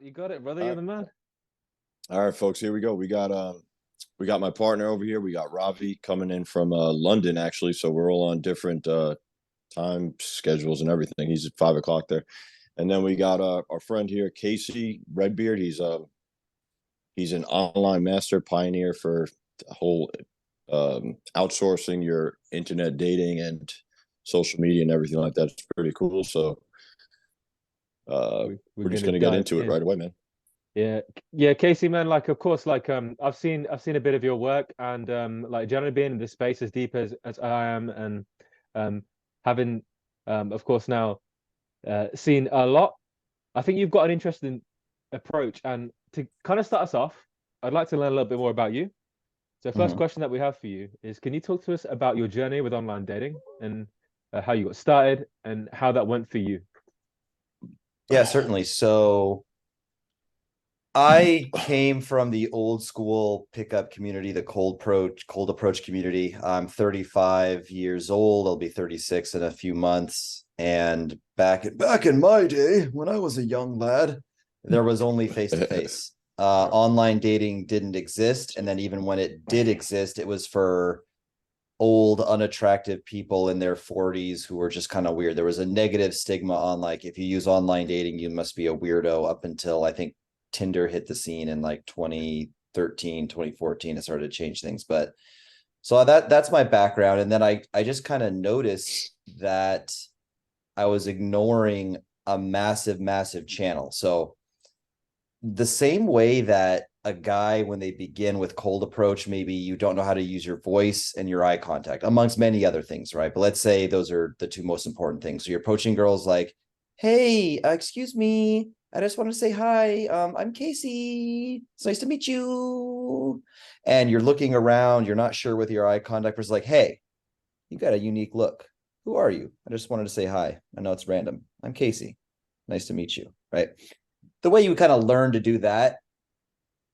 You got it, brother. All You're right. the man. All right, folks, here we go. We got my partner over here. We got Ravi coming in from London, actually. So we're all on different time schedules and everything. He's at 5 o'clock there. And then we got our friend here, Casey Redbeard. He's an online master pioneer for the whole outsourcing your internet dating and social media and everything like that. It's pretty cool. So we're just gonna get into it right away, man. Yeah, Casey, man. Like, of course, like I've seen a bit of your work, and like generally being in this space as deep as I am, and having of course now seen a lot. I think you've got an interesting approach, and to kind of start us off, I'd like to learn a little bit more about you. So, first question that we have for you is: can you talk to us about your journey with online dating and how you got started and how that went for you? Yeah, certainly. So I came from the old school pickup community, the cold approach community. I'm 35 years old. I'll be 36 in a few months. And back in my day, when I was a young lad, there was only face-to-face. Online dating didn't exist. And then even when it did exist, it was for old, unattractive people in their 40s who were just kind of weird. There was a negative stigma on, like, if you use online dating, you must be a weirdo, up until I think Tinder hit the scene in like 2013, 2014. It started to change things. But so that's my background. And then I just kind of noticed that I was ignoring a massive channel. So the same way that a guy, when they begin with cold approach, maybe you don't know how to use your voice and your eye contact, amongst many other things, right? But let's say those are the two most important things. So you're approaching girls like, hey, excuse me, I just want to say hi. I'm Casey. It's nice to meet you. And you're looking around. You're not sure with your eye contact. It's like, hey, you got a unique look. Who are you? I just wanted to say hi. I know it's random. I'm Casey. Nice to meet you. Right. The way you kind of learn to do that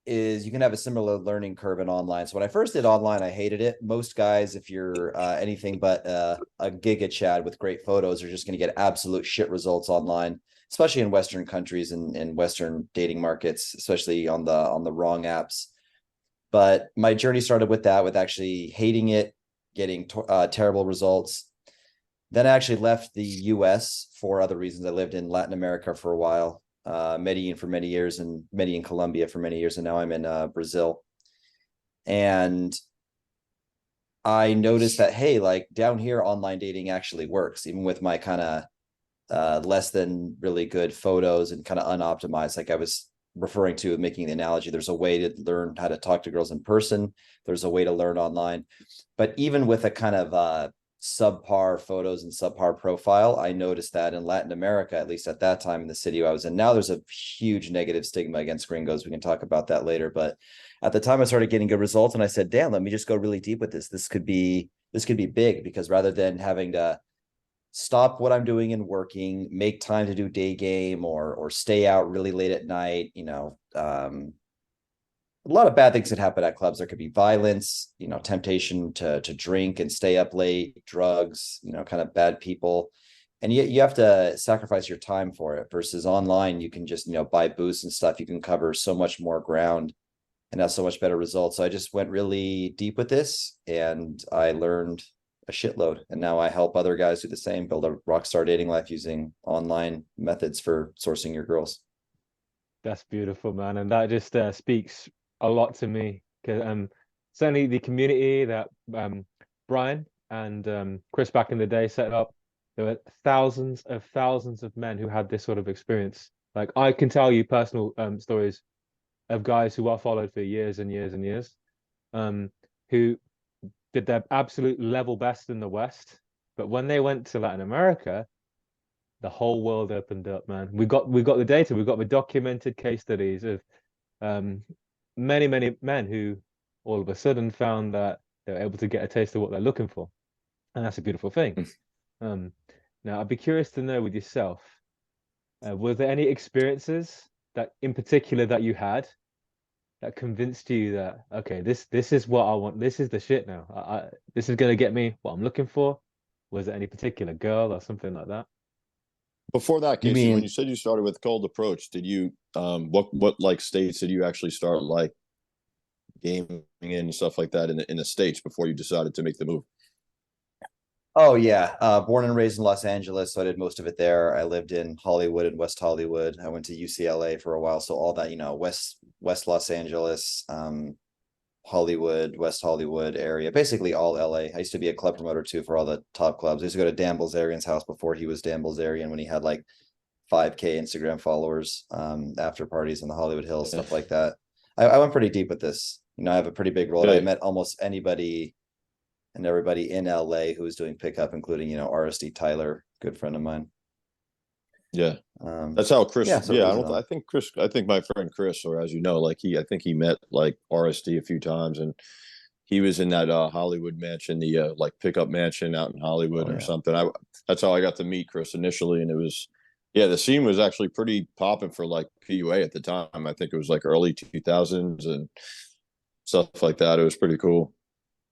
is you can have a similar learning curve in online. So when I first did online, I hated it. Most guys, if you're anything but a Giga Chad with great photos, are just going to get absolute shit results online, especially in Western countries and Western dating markets, especially on the wrong apps. But my journey started with that, with actually hating it, getting terrible results. Then I actually left the US for other reasons. I lived in Latin America for a while. Medellin for many years, and Medellin, Colombia for many years, and now I'm in Brazil. And I noticed that, hey, like down here, online dating actually works, even with my kind of less than really good photos and kind of unoptimized. Like I was referring to, making the analogy, there's a way to learn how to talk to girls in person. There's a way to learn online. But even with a kind of subpar photos and subpar profile, I noticed that in Latin America, at least at that time in the city I was in. Now there's a huge negative stigma against gringos. We can talk about that later. But at the time I started getting good results, and I said, damn, let me just go really deep with this. This could be big, because rather than having to stop what I'm doing and working, make time to do day game or stay out really late at night, a lot of bad things that happen at clubs. There could be violence, temptation to drink and stay up late, drugs, kind of bad people. And you have to sacrifice your time for it, versus online. You can just, buy boosts and stuff. You can cover so much more ground and have so much better results. So I just went really deep with this, and I learned a shitload. And now I help other guys do the same, build a rock star dating life using online methods for sourcing your girls. That's beautiful, man, and that just speaks a lot to me. Because certainly the community that Brian and Chris back in the day set up, there were thousands of men who had this sort of experience. Like, I can tell you personal stories of guys who I followed for years and years and years, who did their absolute level best in the West, but when they went to Latin America, the whole world opened up, man. We got the data, we got the documented case studies of many men who all of a sudden found that they were able to get a taste of what they're looking for, and that's a beautiful thing. Now I'd be curious to know, with yourself, were there any experiences that in particular that you had that convinced you that okay, this is what I want. This is the shit now. This is gonna get me what I'm looking for. Was it any particular girl or something like that? Before that, You Casey, when you mean, said you started with cold approach, did you what like states did you actually start like gaming in and stuff like that in the states before you decided to make the move? oh yeah, born and raised in Los Angeles, so I did most of it there. I lived in Hollywood and West Hollywood. I went to UCLA for a while, so all that, West Los Angeles, Hollywood, West Hollywood area, basically all LA. I used to be a club promoter too for all the top clubs. I used to go to Dan Bilzerian's house before he was Dan Bilzerian, when he had like 5K Instagram followers, after parties in the Hollywood Hills, Yeah. stuff like that. I went pretty deep with this. I have a pretty big role. I Yeah. met almost anybody and everybody in LA who was doing pickup, including, RSD Tyler, good friend of mine. Yeah. That's how Chris. Yeah, so Yeah, it was, I think Chris. I think my friend Chris, or as you know, like I think he met like RSD a few times, and he was in that Hollywood mansion, the like pickup mansion out in Hollywood Oh, or yeah. something. That's how I got to meet Chris initially, and it was, yeah, the scene was actually pretty popping for like PUA at the time. I think it was like early 2000s and stuff like that. It was pretty cool.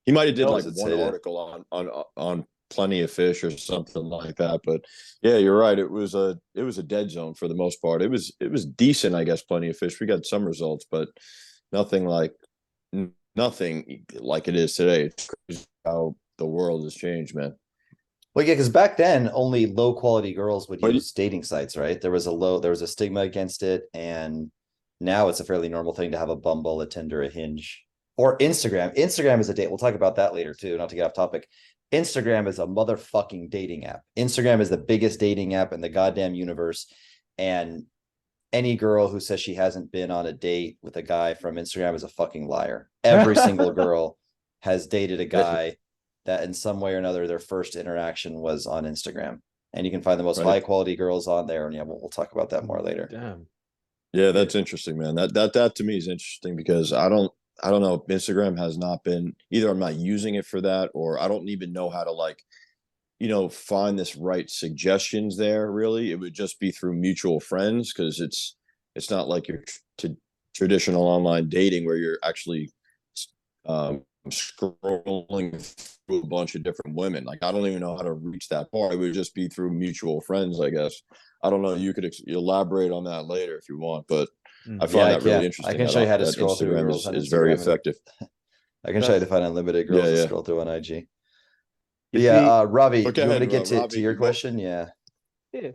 He might have did like Girls would one say that. article on Plenty of Fish or something like that. But yeah, you're right. It was a dead zone for the most part. It was decent, I guess. Plenty of Fish. We got some results, but nothing like nothing like it is today. It's crazy how the world has changed, man. Well, yeah, because back then only low quality girls would But use dating sites, right? There was a stigma against it, and now it's a fairly normal thing to have a Bumble, a Tinder, a Hinge, or Instagram. Instagram is a date. We'll talk about that later too, not to get off topic. Instagram is a motherfucking dating app. Instagram is the biggest dating app in the goddamn universe. And any girl who says she hasn't been on a date with a guy from Instagram is a fucking liar. Every single girl has dated a guy that in some way or another their first interaction was on Instagram. And you can find the most right. high quality girls on there. And yeah, we'll talk about that more later. Damn. Yeah, that's interesting, man. That to me is interesting because I don't know. Instagram has not been either. I'm not using it for that, or I don't even know how to like, find this right suggestions there. Really, it would just be through mutual friends because it's not like your traditional online dating where you're actually scrolling through a bunch of different women. Like I don't even know how to reach that far. It would just be through mutual friends, I guess. I don't know. You could elaborate on that later if you want, but I Yeah, find I that really can. I interesting. can show you how to that scroll through Instagram girls on is very Instagram. effective. I can show you to That's find unlimited girls Yeah, to yeah. scroll through on IG. you But yeah, see, Ravi, But do go you want me ahead, to get to Robbie. your You both. question? Yeah. yeah,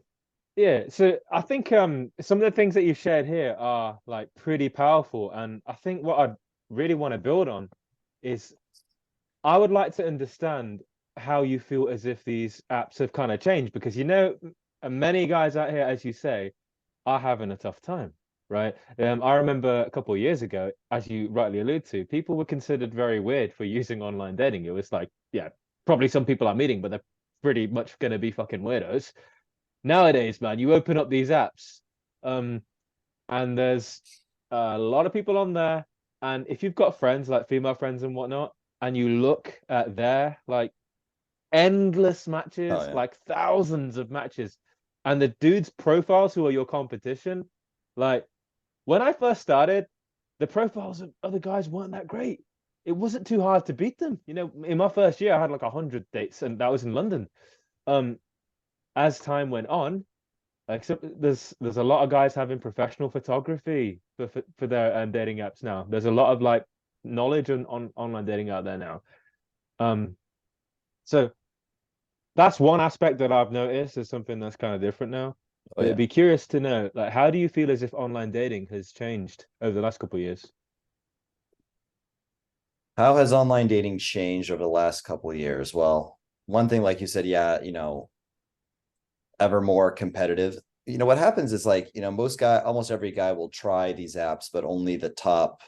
yeah. So I think some of the things that you've shared here are like pretty powerful, and I think what I really want to build on is I would like to understand how you feel as if these apps have kind of changed because many guys out here, as you say, are having a tough time, right? I remember a couple of years ago, as you rightly allude to, people were considered very weird for using online dating. It was like, yeah, probably some people I'm meeting, but they're pretty much going to be fucking weirdos. Nowadays, man, you open up these apps, um, and there's a lot of people on there. And if you've got friends, like female friends and whatnot, and you look at their like endless Oh matches, yeah. like thousands of matches, and the dudes' profiles who are your competition, like when I first started, the profiles of other guys weren't that great. It wasn't too hard to beat them. In my first year, I had like 100 dates, and that was in London. Um, as time went on, like there's a lot of guys having professional photography for their dating apps now. There's a lot of like knowledge on online dating out there now. Um, so that's one aspect that I've noticed is something that's kind of different now. Oh But yeah. it'd be curious to know, like, how do you feel as if online dating has changed over the last couple of years? How has online dating changed over the last couple of years? Well, one thing, like you said, yeah, ever more competitive. What happens is like, almost every guy will try these apps, but only the top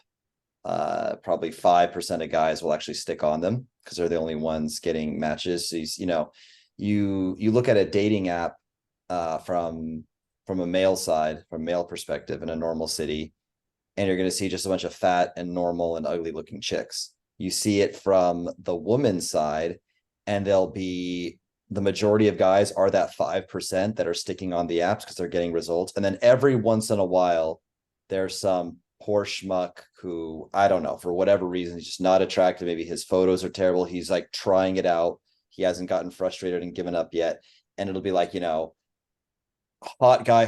probably 5% of guys will actually stick on them because they're the only ones getting matches. So you look at a dating app from a male side, from male perspective in a normal city, and you're going to see just a bunch of fat and normal and ugly looking chicks. You see it from the woman's side, and they'll be the majority of guys are that 5% that are sticking on the apps because they're getting results. And then every once in a while, there's some poor schmuck who, I don't know, for whatever reason, he's just not attractive. Maybe his photos are terrible. He's like trying it out. He hasn't gotten frustrated and given up yet. And it'll be like, you know, hot guy,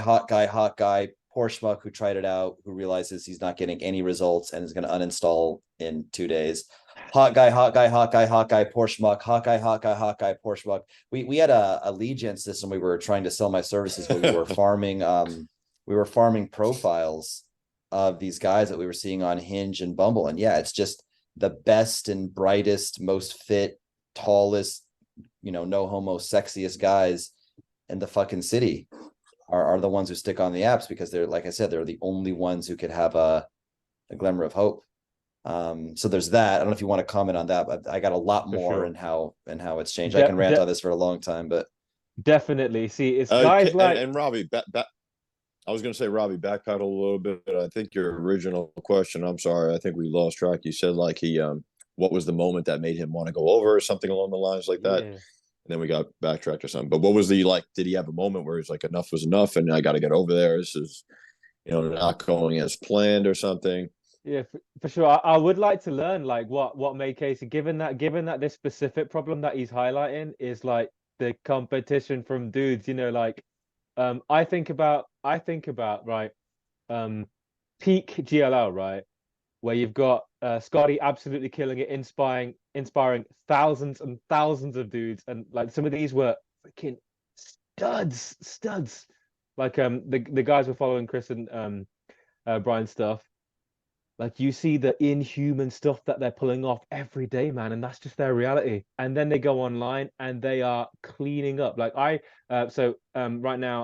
poor schmuck who tried it out, who realizes he's not getting any results and is going to uninstall in 2 days. Hot guy, poor schmuck, hot guy, poor schmuck. We had a allegiance system. We were trying to sell my services, but we were farming profiles of these guys that we were seeing on Hinge and Bumble. And yeah, it's just the best and brightest, most fit, tallest, you know, no homo, sexiest guys in the fucking city are the ones who stick on the apps, because they're, like I said, they're the only ones who could have a glimmer of hope. So there's that. I don't know if you want to comment on that, but I got a lot more in how it's changed. I can rant on this for a long time, but definitely. See, it's guys like and Ravi, I was going to say, Ravi, backpedal a little bit. I think your original question, I'm sorry, I think we lost track. You said like what was the moment that made him want to go over, or something along the lines like that. Yeah. And then we got backtracked or something. But what was the, like, did he have a moment where he's like, enough was enough and I got to get over there? This is, you know, not going as planned or something. Yeah, for sure. I would like to learn like what made Casey, given that this specific problem that he's highlighting is like the competition from dudes, you know, like I think about right, peak GLL, right, where you've got Scotty absolutely killing it, inspiring thousands and thousands of dudes, and like some of these were freaking studs. Like the guys were following Chris and Brian's stuff. Like you see the inhuman stuff that they're pulling off every day, man, and that's just their reality. And then they go online and they are cleaning up. Like right now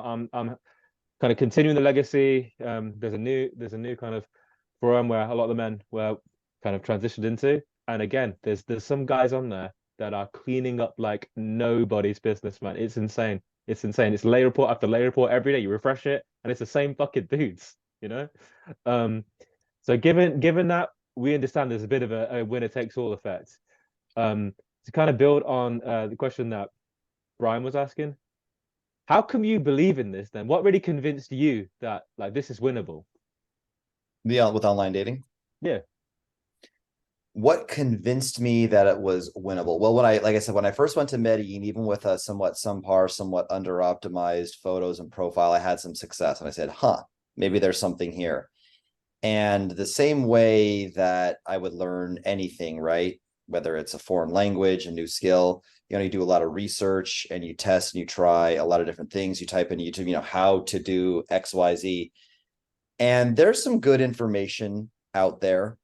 I'm kind of continuing the legacy. There's a new kind of forum where a lot of the men were kind of transitioned into. And again, there's some guys on there that are cleaning up like nobody's business, man. It's insane. It's insane. It's lay report after lay report every day. You refresh it, and it's the same fucking dudes, you know? So given that we understand there's a bit of a winner takes all effect, to kind of build on the question that Brian was asking, how come you believe in this then? What really convinced you that like this is winnable? Yeah, with online dating. Yeah. What convinced me that it was winnable? Well, like I said, when I first went to Medellin, even with a somewhat under optimized photos and profile, I had some success. And I said, maybe there's something here. And the same way that I would learn anything, right? Whether it's a foreign language, a new skill, you know, you do a lot of research and you test and you try a lot of different things. You type in YouTube, you know, how to do XYZ. And there's some good information out there,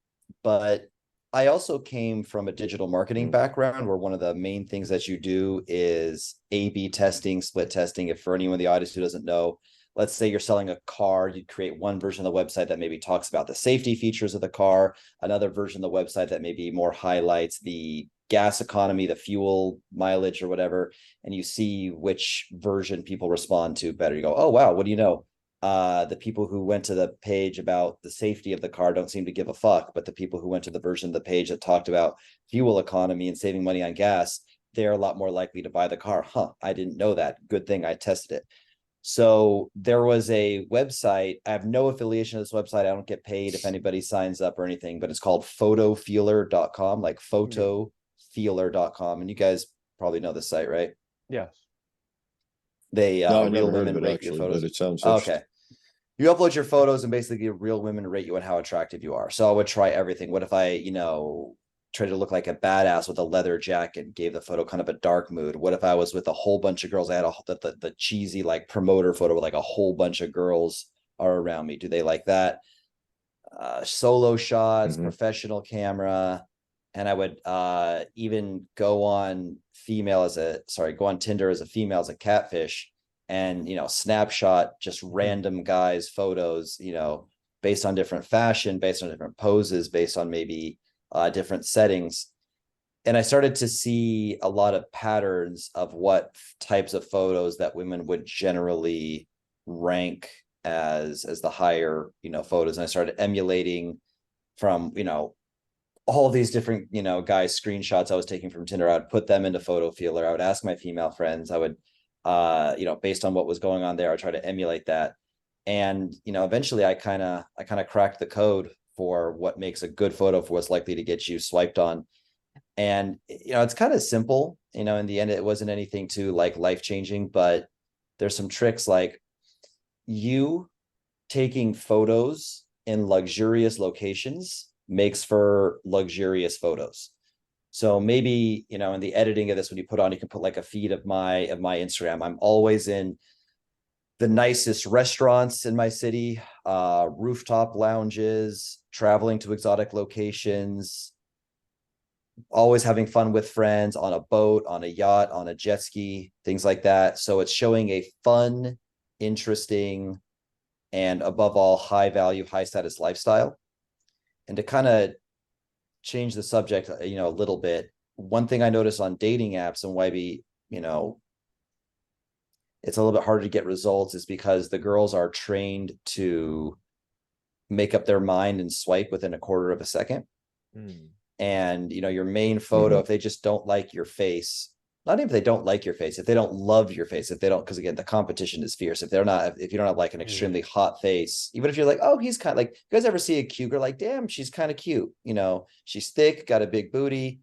but I also came from a digital marketing background where one of the main things that you do is A/B testing, split testing. If for anyone in the audience who doesn't know, let's say you're selling a car, you'd create one version of the website that maybe talks about the safety features of the car, another version of the website that maybe more highlights the gas economy, the fuel mileage or whatever, and you see which version people respond to better. You go, oh, wow, what do you know? The people who went to the page about the safety of the car don't seem to give a fuck, but the people who went to the version of the page that talked about fuel economy and saving money on gas, they're a lot more likely to buy the car. I didn't know that. Good thing I tested it. So there was a website. I have no affiliation with this website. I don't get paid if anybody signs up or anything, but it's called photofeeler.com, like photofeeler.com. And you guys probably know the site, right? Yes. They No, I real never heard women of it rate actually, your photos. but it sounds okay. You upload your photos and basically real women rate you on how attractive you are. So I would try everything. What if I, try to look like a badass with a leather jacket, gave the photo kind of a dark mood? What if I was with a whole bunch of girls? I had the cheesy like promoter photo with like a whole bunch of girls are around me. Do they like that? Solo shots, professional camera. And I would even go on Tinder as a female, as a catfish, and snapshot just random guys' photos, based on different fashion, based on different poses, based on maybe different settings. And I started to see a lot of patterns of what types of photos that women would generally rank as the higher, photos. And I started emulating from, all these different, guys' screenshots I was taking from Tinder. I would put them into Photo Feeler. I would ask my female friends. I would, based on what was going on there, I try to emulate that. And, eventually I kind of cracked the code for what makes a good photo for what's likely to get you swiped on. And, it's kind of simple, in the end, it wasn't anything too like life-changing, but there's some tricks like you taking photos in luxurious locations makes for luxurious photos. So maybe, in the editing of this, when you put on, you can put like a feed of my Instagram. I'm always in the nicest restaurants in my city, rooftop lounges, traveling to exotic locations, always having fun with friends on a boat, on a yacht, on a jet ski, things like that. So it's showing a fun, interesting, and above all, high value, high status lifestyle. And to kind of change the subject, a little bit, one thing I noticed on dating apps and why it's a little bit harder to get results is because the girls are trained to make up their mind and swipe within a quarter of a second. And, your main photo, if they just don't like your face, not even if they don't like your face, if they don't love your face, if they don't, because again, the competition is fierce. If you don't have like an extremely hot face, even if you're like, oh, he's kind of like, you guys ever see a cute girl like, damn, she's kind of cute. She's thick, got a big booty,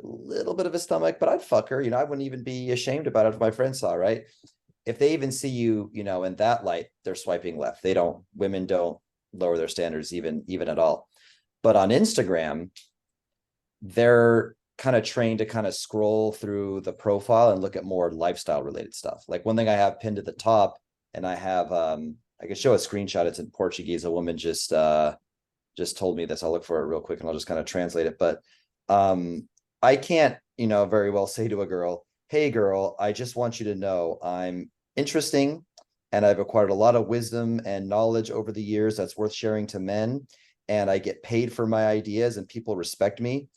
a little bit of a stomach, but I'd fuck her. I wouldn't even be ashamed about it if my friends saw, right? If they even see you, in that light, they're swiping left. Women don't lower their standards even at all. But on Instagram, they're kind of trained to kind of scroll through the profile and look at more lifestyle related stuff. Like one thing I have pinned at the top, and I have I can show a screenshot. It's in Portuguese. A woman just told me this. I'll look for it real quick and I'll just kind of translate it. But I can't, very well say to a girl, hey girl, I just want you to know I'm interesting and I've acquired a lot of wisdom and knowledge over the years that's worth sharing to men. And I get paid for my ideas and people respect me.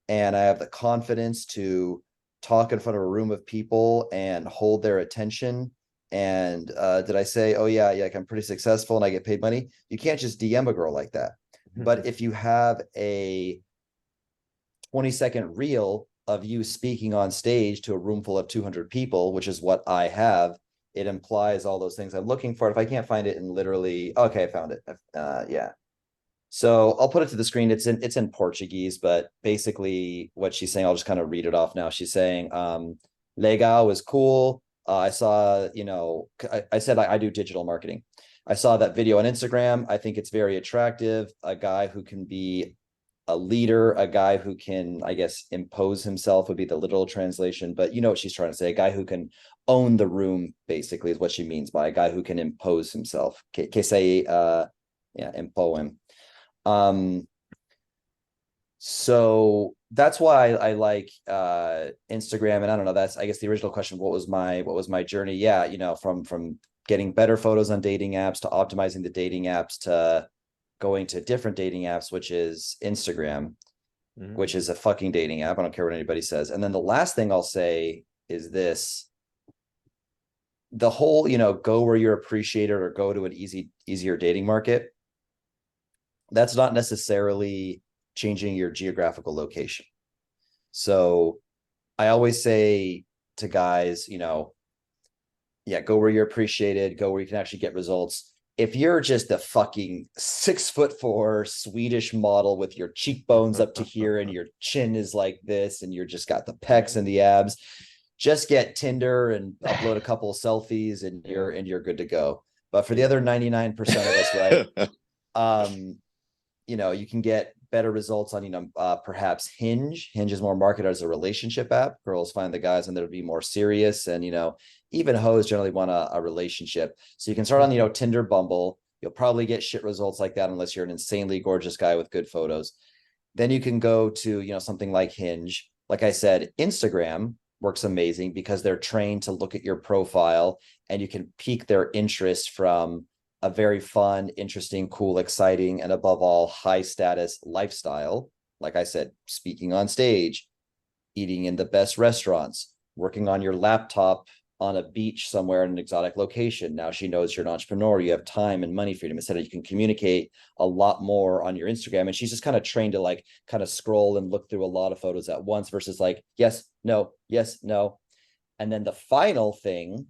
And I have the confidence to talk in front of a room of people and hold their attention. And did I say, oh yeah, like I'm pretty successful and I get paid money? You can't just DM a girl like that. But if you have a 20-second reel of you speaking on stage to a room full of 200 people, which is what I have, it implies all those things I'm looking for. If I can't find it in literally, okay, I found it. Yeah. So I'll put it to the screen. It's in Portuguese, but basically what she's saying, I'll just kind of read it off now. She's saying, legal is cool. I saw, I said I do digital marketing. I saw that video on Instagram. I think it's very attractive. A guy who can be a leader, a guy who can, I guess, impose himself would be the literal translation. But you know what she's trying to say. A guy who can own the room, basically, is what she means by a guy who can impose himself. Que say, impoem. So that's why I like Instagram. And I don't know, that's, I guess, the original question, what was my journey? Yeah, from getting better photos on dating apps to optimizing the dating apps to going to different dating apps, which is Instagram, which is a fucking dating app. I don't care what anybody says. And then the last thing I'll say is this: the whole, go where you're appreciated or go to an easier dating market. That's not necessarily changing your geographical location. So I always say to guys, go where you're appreciated, go where you can actually get results. If you're just a fucking 6'4" Swedish model with your cheekbones up to here and your chin is like this and you're just got the pecs and the abs, just get Tinder and upload a couple of selfies and you're good to go. But for the other 99% of us, right? You can get better results on, perhaps Hinge. Hinge is more marketed as a relationship app. Girls find the guys and they'll be more serious. And, even hoes generally want a relationship. So you can start on, Tinder, Bumble. You'll probably get shit results like that unless you're an insanely gorgeous guy with good photos. Then you can go to, something like Hinge. Like I said, Instagram works amazing because they're trained to look at your profile and you can pique their interest from a very fun, interesting, cool, exciting, and above all, high status lifestyle. Like I said, speaking on stage, eating in the best restaurants, working on your laptop on a beach somewhere in an exotic location. Now she knows you're an entrepreneur, you have time and money freedom, etc. You can communicate a lot more on your Instagram. And she's just kind of trained to like kind of scroll and look through a lot of photos at once versus like, yes, no, yes, no. And then the final thing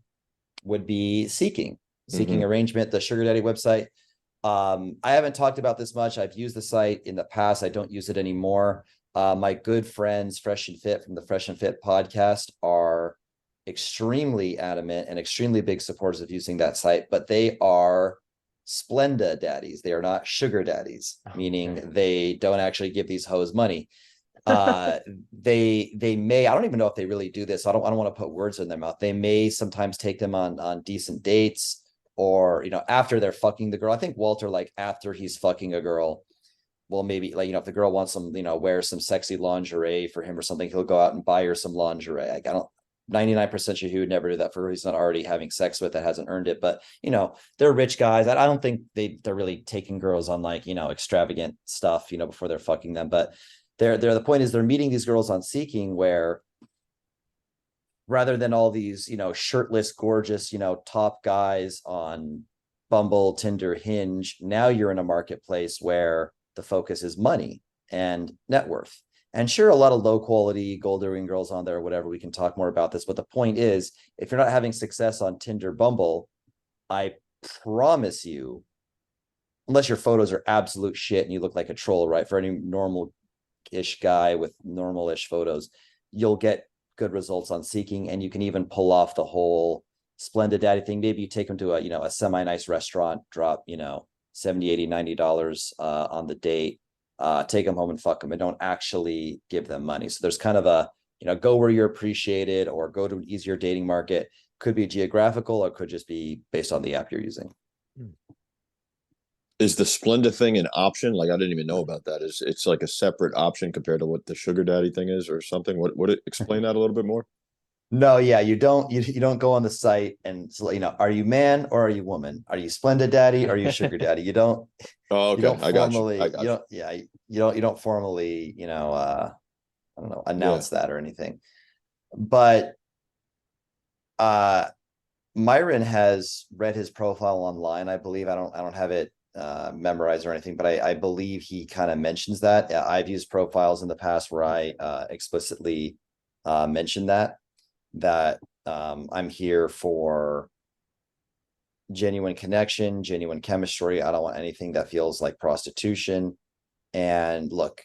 would be seeking. Seeking Arrangement, the sugar daddy website. I haven't talked about this much. I've used the site in the past. I don't use it anymore. My good friends, Fresh and Fit from the Fresh and Fit podcast, are extremely adamant and extremely big supporters of using that site, but they are Splenda daddies. They are not sugar daddies, meaning they don't actually give these hoes money. They may, I don't even know if they really do this. I don't want to put words in their mouth. They may sometimes take them on decent dates, or, you know, after they're fucking the girl. I think Walter, like, after he's fucking a girl, well, maybe, like, you know, if the girl wants some, you know, wear some sexy lingerie for him or something, he'll go out and buy her some lingerie. Like, I don't, 99% sure he would never do that for her he's not already having sex with, that hasn't earned it. But, you know, they're rich guys. I don't think they're really taking girls on, like, you know, extravagant stuff, you know, before they're fucking them. But the point is, they're meeting these girls on Seeking, where rather than all these, you know, shirtless, gorgeous, you know, top guys on Bumble, Tinder, Hinge, now you're in a marketplace where the focus is money and net worth. And sure, a lot of low quality gold earring girls on there, or whatever. We can talk more about this. But the point is, if you're not having success on Tinder, Bumble, I promise you, unless your photos are absolute shit and you look like a troll, right? For any normal-ish guy with normal-ish photos, you'll get good results on Seeking, and you can even pull off the whole Splendid Daddy thing. Maybe you take them to a, you know, a semi-nice restaurant, drop, you know, $70, $80, $90 on the date, take them home and fuck them, and don't actually give them money. So there's kind of a, you know, go where you're appreciated, or go to an easier dating market. Could be geographical, or could just be based on the app you're using. Is the Splenda thing an option? Like, I didn't even know about that. It's like a separate option compared to what the sugar daddy thing is, or something? What explain that a little bit more? No, yeah, you don't go on the site and, you know, are you man or are you woman? Are you Splenda daddy or are you sugar daddy? You don't. Oh, okay. You don't formally, I got you. don't, yeah, you don't formally, you know, I don't know, announce that or anything. But Myron has read his profile online, I believe. I don't have it memorized or anything, but I believe he kind of mentions that. I've used profiles in the past where I explicitly mentioned that I'm here for genuine connection, genuine chemistry. I don't want anything that feels like prostitution. And look,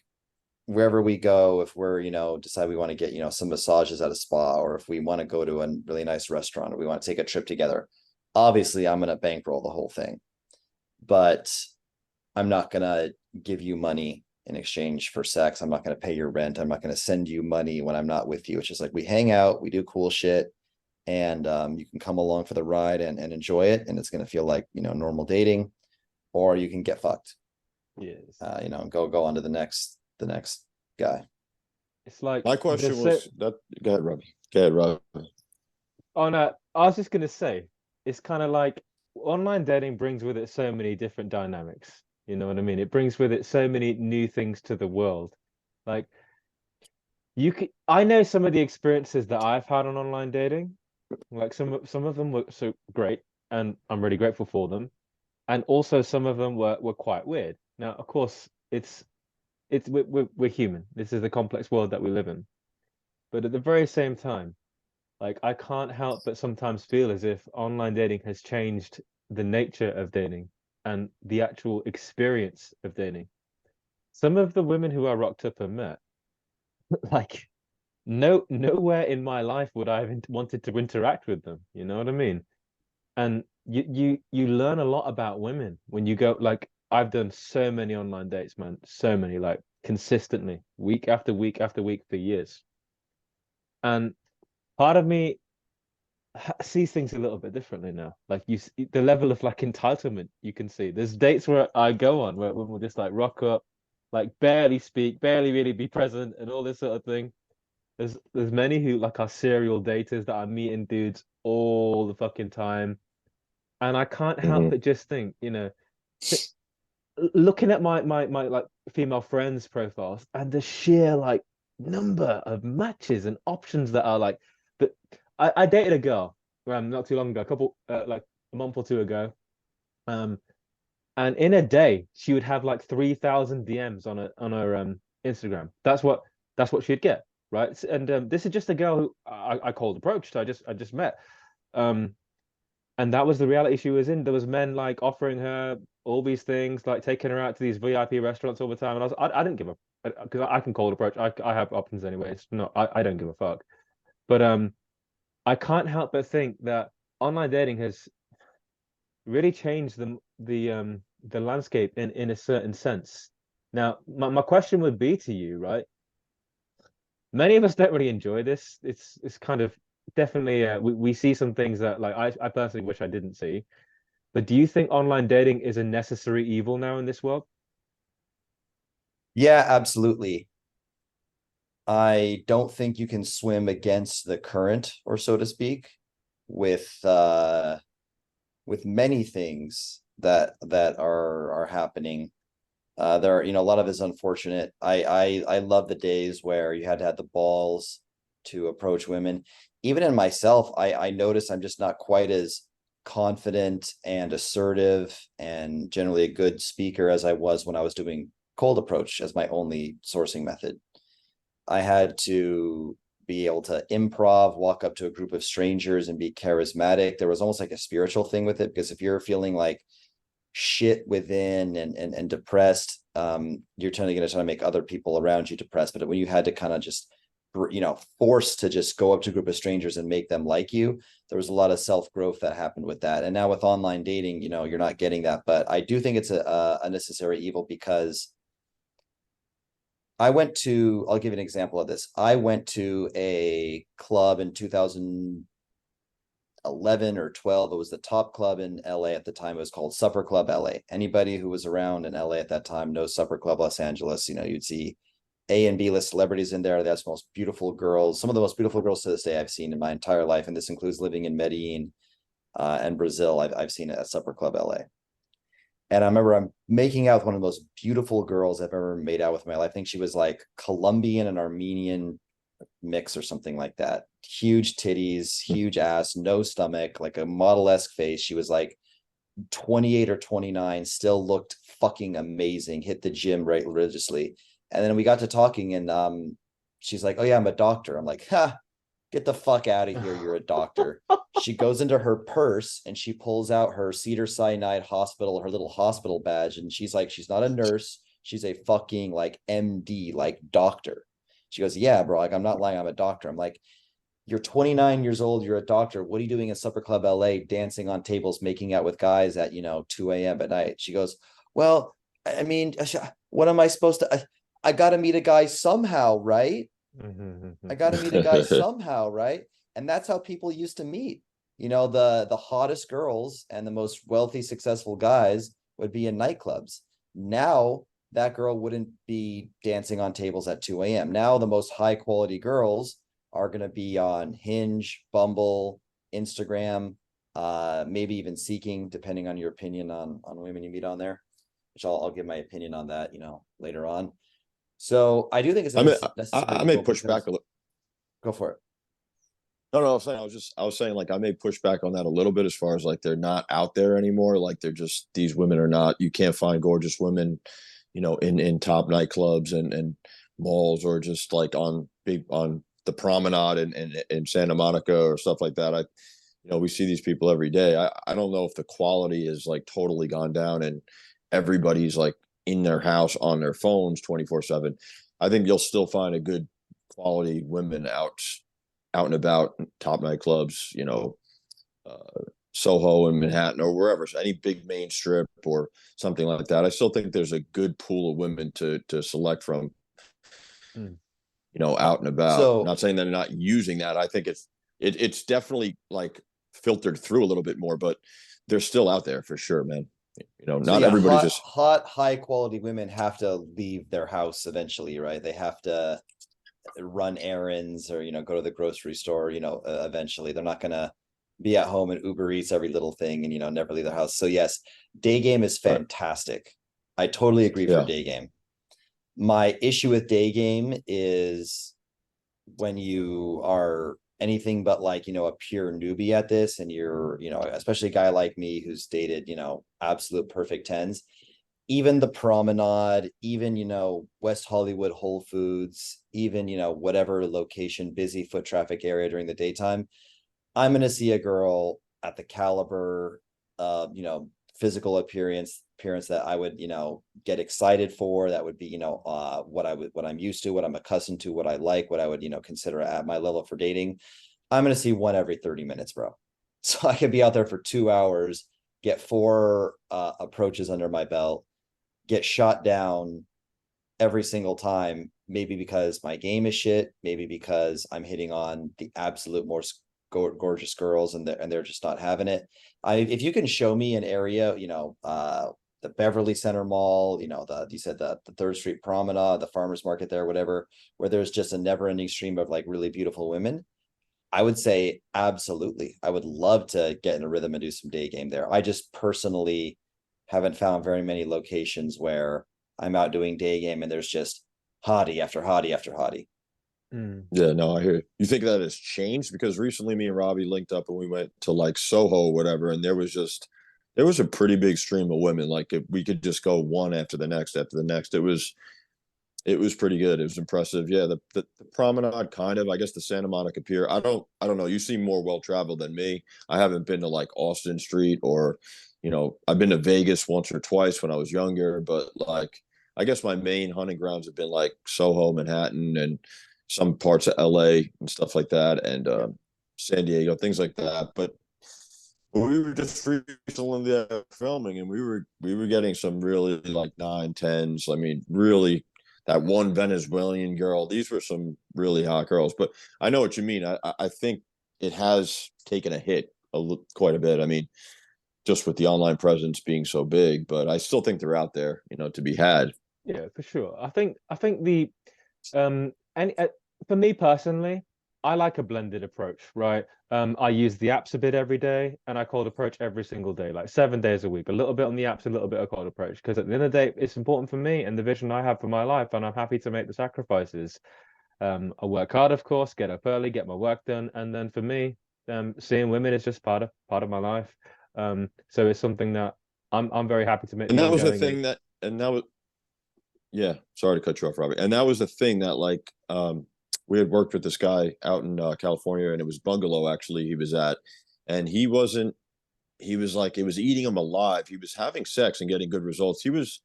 wherever we go, if we're, you know, decide we want to get, you know, some massages at a spa, or if we want to go to a really nice restaurant, or we want to take a trip together, obviously I'm going to bankroll the whole thing. But I'm not going to give you money in exchange for sex. I'm not going to pay your rent. I'm not going to send you money when I'm not with you. It's just like, we hang out, we do cool shit, and you can come along for the ride and enjoy it. And it's going to feel like, you know, normal dating, or you can get fucked. Yes. You know, go on to the next guy. It's like, My question was that. Go ahead, Ravi. Go ahead, Ravi. oh no, I was just gonna say, it's kind of like online dating brings with it so many different dynamics. You know what I mean? It brings with it so many new things to the world. Like, I know some of the experiences that I've had on online dating. Like, some of them were so great, and I'm really grateful for them. And also some of them were quite weird. Now, of course, we're human. This is the complex world that we live in. But at the very same time, like, I can't help but sometimes feel as if online dating has changed the nature of dating and the actual experience of dating. Some of the women who I rocked up and met, like, nowhere in my life would I have wanted to interact with them. You know what I mean? And you learn a lot about women when you go. Like, I've done so many online dates, man, so many, like, consistently, week after week after week for years. And part of me sees things a little bit differently now. Like, the level of, like, entitlement you can see. There's dates where I go on where we'll just, like, rock up, like, barely speak, barely really be present, and all this sort of thing. There's many who, like, are serial daters that are meeting dudes all the fucking time. And I can't help but just think, you know, looking at my like female friends' profiles, and the sheer, like, number of matches and options that are like that. I dated a girl not too long ago, like a month or two ago. And in a day she would have like 3,000 DMs on her Instagram. That's what she'd get, right? And this is just a girl who I cold approached. I just met. And that was the reality she was in. There was men like offering her all these things, like taking her out to these VIP restaurants all the time. And I didn't give a, because I can cold approach. I have options anyway. It's not, I don't give a fuck. But I can't help but think that online dating has really changed the landscape in a certain sense. Now, my question would be to you, right? Many of us don't really enjoy this. It's kind of definitely we see some things that like I personally wish I didn't see. But do you think online dating is a necessary evil now in this world? Yeah, absolutely. I don't think you can swim against the current, or so to speak, with many things that are happening. There are, a lot of it's unfortunate. I love the days where you had to have the balls to approach women. Even in myself, I notice I'm just not quite as confident and assertive and generally a good speaker as I was when I was doing cold approach as my only sourcing method. I had to be able to improv, walk up to a group of strangers and be charismatic. There was almost like a spiritual thing with it, because if you're feeling like shit within and depressed, you're going to try to make other people around you depressed. But when you had to kind of just, forced to just go up to a group of strangers and make them like you, there was a lot of self-growth that happened with that. And now with online dating, you're not getting that. But I do think it's a necessary evil, because I'll give you an example of this. I went to a club in 2011 or 12. It was the top club in LA at the time. It was called Supper Club LA. Anybody who was around in LA at that time knows Supper Club Los Angeles. You'd see A and B list celebrities in there. That's most beautiful girls, some of the most beautiful girls to this day I've seen in my entire life. And this includes living in Medellin and Brazil. I've seen it at Supper Club LA. And I remember I'm making out with one of the most beautiful girls I've ever made out with in my life. I think she was like Colombian and Armenian mix or something like that. Huge titties, huge ass, no stomach, like a model-esque face. She was like 28 or 29, still looked fucking amazing, hit the gym right religiously. And then we got to talking, and she's like, "Oh yeah, I'm a doctor." I'm like, "Ha, get the fuck out of here, you're a doctor." She goes into her purse and she pulls out her Cedars-Sinai hospital, her little hospital badge, and she's like, she's not a nurse, she's a fucking like MD, like doctor. She goes, "Yeah, bro, like I'm not lying, I'm a doctor." I'm like, "You're 29 years old, you're a doctor. What are you doing at Supper Club LA, dancing on tables, making out with guys at 2 a.m. at night?" She goes, "Well, I mean, what am I supposed to, I gotta meet a guy somehow, right? I got to meet a guy somehow, right?" And that's how people used to meet. The hottest girls and the most wealthy, successful guys would be in nightclubs. Now that girl wouldn't be dancing on tables at 2 a.m. Now the most high quality girls are going to be on Hinge, Bumble, Instagram, maybe even Seeking, depending on your opinion on women you meet on there, which I'll give my opinion on that, later on. So I do think it's I may push back a little. Go for it. No, I was saying like I may push back on that a little bit, as far as like they're not out there anymore. Like they're just, these women are not, you can't find gorgeous women, in top nightclubs and malls, or just like on the promenade in Santa Monica or stuff like that. We see these people every day. I don't know if the quality is like totally gone down and everybody's like in their house on their phones 24/7. I think you'll still find a good quality women out and about, top nightclubs, Soho and Manhattan or wherever, so any big main strip or something like that. I still think there's a good pool of women to select from, out and about. So, not saying that they're not using that. I think it's definitely like filtered through a little bit more, but they're still out there for sure, man. Not everybody just hot, high quality women have to leave their house eventually, right? They have to run errands or go to the grocery store. Eventually they're not gonna be at home and Uber Eats every little thing and never leave their house. So yes, day game is fantastic. I totally agree for day game. My issue with day game is when you are anything but like a pure newbie at this, and you're especially a guy like me who's dated absolute perfect tens. Even the promenade, even West Hollywood Whole Foods, even whatever location, busy foot traffic area during the daytime, I'm going to see a girl at the caliber of, you know, physical appearance that I would, you know, get excited for, that would be, you know, what I'm used to, what I'm accustomed to, what I like, what I would, you know, consider at my level for dating, I'm going to see one every 30 minutes, bro. So I could be out there for 2 hours, get 4 approaches under my belt, get shot down every single time, maybe because my game is shit, maybe because I'm hitting on the absolute most gorgeous girls and they're just not having it. If you can show me an area, you know, the Beverly Center Mall, you know, you said the 3rd Street Promenade, the farmers market there, whatever, where there's just a never ending stream of like really beautiful women, I would say absolutely. I would love to get in a rhythm and do some day game there. I just personally haven't found very many locations where I'm out doing day game and there's just hottie after hottie after hottie. Yeah, no, I hear you. You think that has changed? Because recently me and Ravi linked up and we went to like Soho or whatever, and there was a pretty big stream of women. Like we could just go one after the next after the next. It was pretty good. It was impressive. Yeah, the promenade kind of, I guess the Santa Monica Pier. I don't know. You seem more well traveled than me. I haven't been to like Austin Street or, you know, I've been to Vegas once or twice when I was younger, but like I guess my main hunting grounds have been like Soho, Manhattan, and some parts of LA and stuff like that, and San Diego, things like that. But we were just recently filming, and we were getting some really like 9, 10s. I mean, really, that one Venezuelan girl. These were some really hot girls. But I know what you mean. I think it has taken a hit quite a bit. I mean, just with the online presence being so big, but I still think they're out there, you know, to be had. Yeah, for sure. I think the and for me personally, I like a blended approach, right? I use the apps a bit every day, and I cold approach every single day, like 7 days a week. A little bit on the apps, a little bit of cold approach, because at the end of the day, it's important for me and the vision I have for my life, and I'm happy to make the sacrifices. I work hard, of course, get up early, get my work done, and then for me, seeing women is just part of my life. So it's something that I'm very happy to make And the that was the ongoing. thing that, and that was, yeah, sorry to cut you off, Robert. And that was the thing that like we had worked with this guy out in California, and it was Bungalow actually he was at, and he wasn't. He was like it was eating him alive. He was having sex and getting good results. He was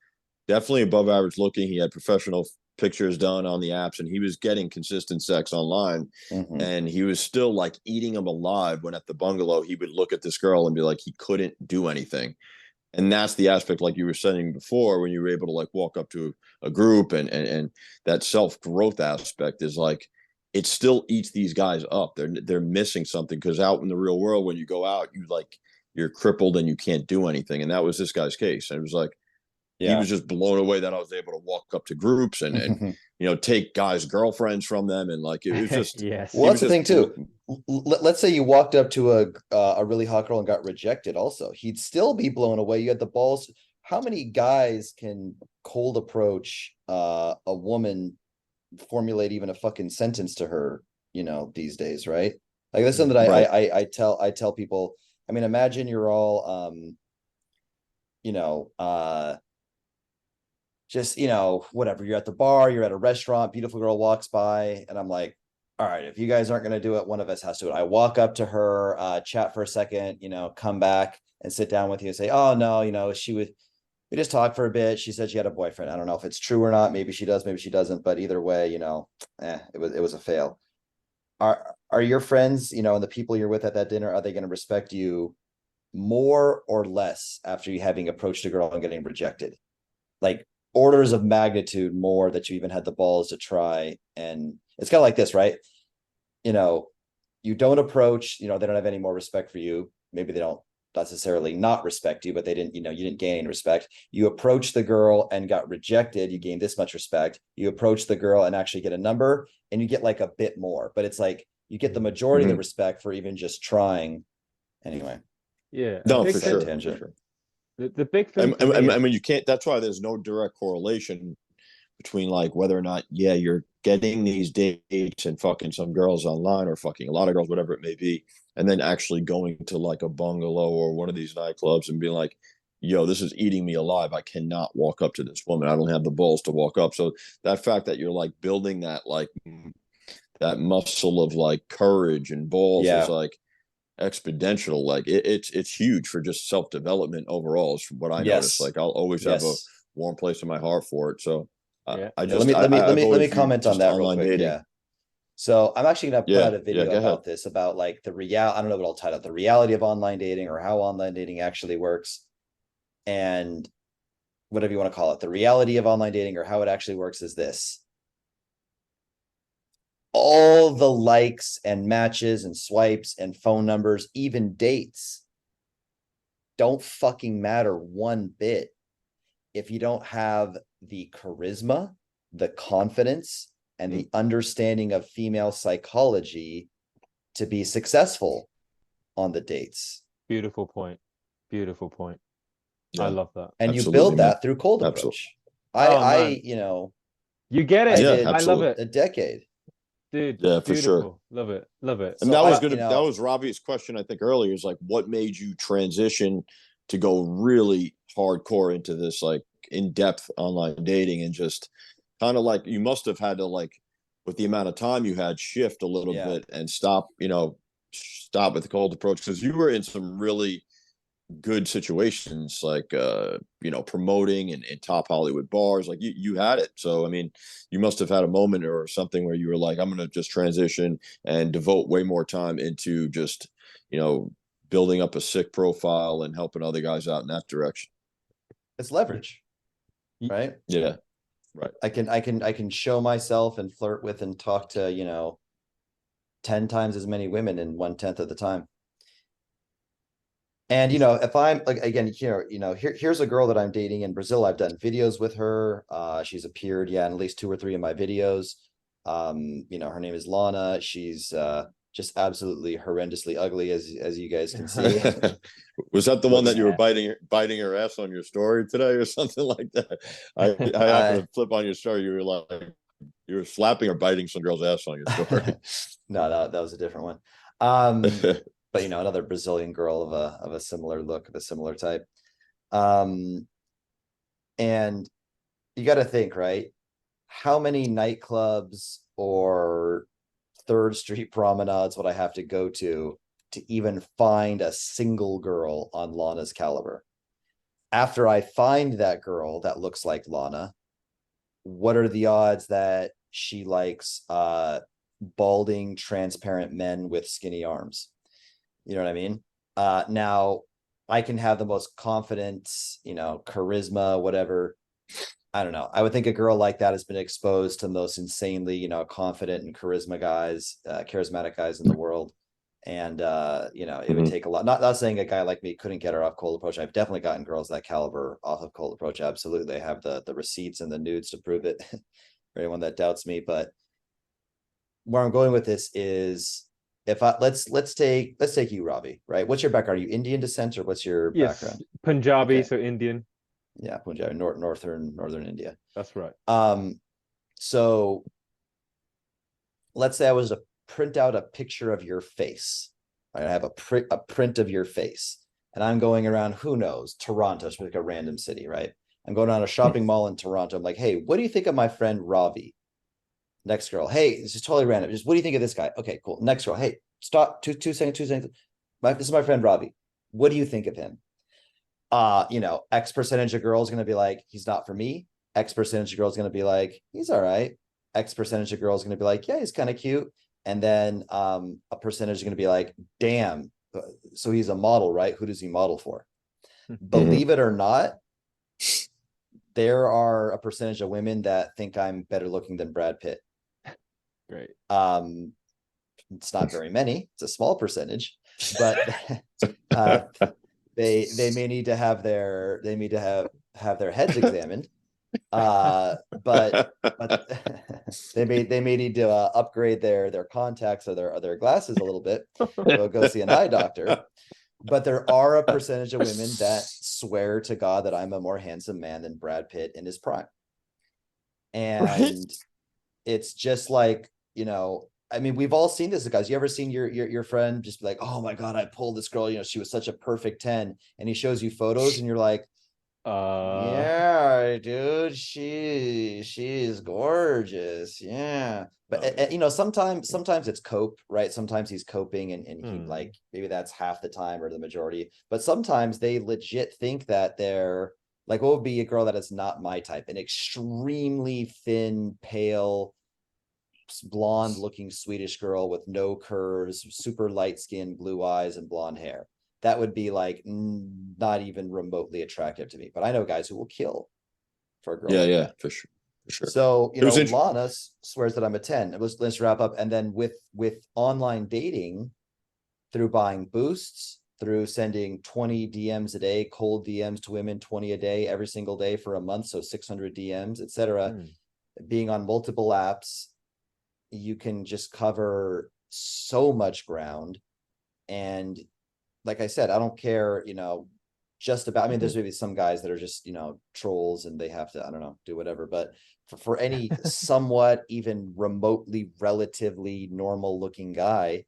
definitely above average looking. He had professional pictures done on the apps, and he was getting consistent sex online. Mm-hmm. And he was still like eating him alive when at the Bungalow he would look at this girl and be like he couldn't do anything. And that's the aspect like you were saying before when you were able to like walk up to a group and that self-growth aspect is like it still eats these guys up. They're missing something because out in the real world when you go out you're crippled and you can't do anything, and that was this guy's case. And it was like he was just blown away that I was able to walk up to groups and you know take guys' girlfriends from them, and like it was just Yes. Well, that's the thing too. Let's say you walked up to a really hot girl and got rejected. Also, he'd still be blown away. You had the balls. How many guys can cold approach a woman, formulate even a fucking sentence to her? You know, these days, right? Like that's something that Right. I tell people. I mean, imagine you're all you know, just, you know, whatever, you're at the bar, you're at a restaurant, beautiful girl walks by, and I'm like, all right, if you guys aren't going to do it, one of us has to do it. I walk up to her, chat for a second, you know, come back and sit down with you and say, oh no, you know, we just talked for a bit, she said she had a boyfriend. I don't know if it's true or not, maybe she does, maybe she doesn't, but either way, you know, it was a fail. Are your friends, you know, and the people you're with at that dinner, are they going to respect you more or less after you having approached a girl and getting rejected? Like orders of magnitude more that you even had the balls to try. And it's kind of like this, right? You know, you don't approach, you know, they don't have any more respect for you. Maybe they don't necessarily not respect you, but they didn't, you know, you didn't gain any respect. You approach the girl and got rejected, you gain this much respect. You approach the girl and actually get a number and you get like a bit more, but it's like you get the majority of the respect for even just trying. Anyway. Yeah. No, for sure. For sure. The big thing for me I mean, you can't. That's why there's no direct correlation between like whether or not, yeah, you're getting these dates and fucking some girls online or fucking a lot of girls, whatever it may be, and then actually going to like a Bungalow or one of these nightclubs and being like, yo, this is eating me alive. I cannot walk up to this woman. I don't have the balls to walk up. So that fact that you're like building that like that muscle of like courage and balls is like exponential. Like it's huge for just self-development overall, is from what I noticed. Yes. Like I'll always have a Yes. warm place in my heart for it. So Yeah. I Let just me let me let I've me let me always viewed comment on just that real online quick. dating. Yeah. So I'm actually gonna put Yeah, out a yeah, video go ahead. about this, about like the I don't know what I'll title it, the reality of online dating, or how online dating actually works, and whatever you want to call it. The reality of online dating, or how it actually works, is this: all the likes and matches and swipes and phone numbers, even dates, don't fucking matter one bit if you don't have the charisma, the confidence, and the understanding of female psychology to be successful on the dates. Beautiful point. Beautiful point. I Yeah, love that. And you absolutely, build man. that through cold Absolutely. approach. Oh man, you get I it. Yeah, did I love absolutely. it, a decade. dude. Yeah, for sure. Beautiful. Love it. Love it. And So that was I, gonna that was Ravi's question, I think, earlier, is like, what made you transition to go really hardcore into this, like, in-depth online dating, and just kind of like, you must have had to, like, with the amount of time you had, shift a little yeah, bit and stop with the cold approach, because you were in some really good situations, like promoting in top Hollywood bars. Like you had it. So I mean, you must have had a moment or something where you were like, I'm gonna just transition and devote way more time into just, you know, building up a sick profile and helping other guys out in that direction. it's leverage, Y- right? Yeah. Right. I can show myself and flirt with and talk to 10 times as many women in 1/10 of the time. And if I'm like, again, here's a girl that I'm dating in Brazil. I've done videos with her. She's appeared, in at least 2 or 3 of my videos. Her name is Lana. She's just absolutely horrendously ugly, as you guys can see. Was that the one that Looks you were biting her ass on your story today or something like that? I happened to flip on your story. You were like, you were slapping or biting some girl's ass on your story. No, that was a different one. But another Brazilian girl of a similar look, of a similar type. And you got to think, right? How many nightclubs or Third Street promenades would I have to go to even find a single girl on Lana's caliber? After I find that girl that looks like Lana, what are the odds that she likes balding, transparent men with skinny arms? You know what I mean? Now I can have the most confidence, charisma, whatever. I don't know. I would think a girl like that has been exposed to the most insanely, confident and charismatic guys in the world. And it would take a lot. Not saying a guy like me couldn't get her off cold approach. I've definitely gotten girls that caliber off of cold approach. Absolutely. I have the receipts and the nudes to prove it for anyone that doubts me. But where I'm going with this is, if I let's take you, Ravi, right? What's your background? Are you Indian descent, or what's your Yes, background? Punjabi, Okay. so Indian. Yeah, Punjab, northern India. That's right. So let's say I was to print out a picture of your face. Right? I have a print of your face, and I'm going around, who knows, Toronto, it's like a random city, right? I'm going around a shopping mall in Toronto. I'm like, hey, what do you think of my friend Ravi? Next girl, hey, this is totally random. Just, what do you think of this guy? Okay, cool. Next girl, hey, stop, two seconds. This is my friend Ravi. What do you think of him? X percentage of girls going to be like, he's not for me. X percentage of girls going to be like, he's all right. X percentage of girls going to be like, yeah, he's kind of cute. And then a percentage is going to be like, damn, so he's a model, right? Who does he model for? Believe it or not, there are a percentage of women that think I'm better looking than Brad Pitt. Great. It's not very many. It's a small percentage, but they may need to have their heads examined. But they may need to upgrade their contacts or their glasses a little bit. So go see an eye doctor. But there are a percentage of women that swear to God that I'm a more handsome man than Brad Pitt in his prime. And it's just like, I mean, we've all seen this, guys. You ever seen your friend just be like, oh my God, I pulled this girl, she was such a perfect 10. And he shows you photos and you're like, Yeah, dude, she's gorgeous. Yeah. But Oh, yeah. you know, sometimes it's cope, right? Sometimes he's coping and he Hmm. like maybe that's half the time or the majority. But sometimes they legit think that they're like, what would be a girl that is not my type? An extremely thin, pale, blonde looking Swedish girl with no curves, super light skin, blue eyes, and blonde hair. That would be like not even remotely attractive to me. But I know guys who will kill for a girl Yeah, like yeah, that. for sure. For sure. So, you It was know, interesting. Lana swears that I'm a 10. Let's wrap up. And then with online dating, through buying boosts, through sending 20 DMs a day, cold DMs to women, 20 a day, every single day for a month, so 600 DMs, etc. Hmm. Being on multiple apps, you can just cover so much ground. And like I said, I don't care, you know, just about, I mean, there's maybe some guys that are just, you know, trolls and they have to, I don't know, do whatever. But for any somewhat even remotely relatively normal looking guy,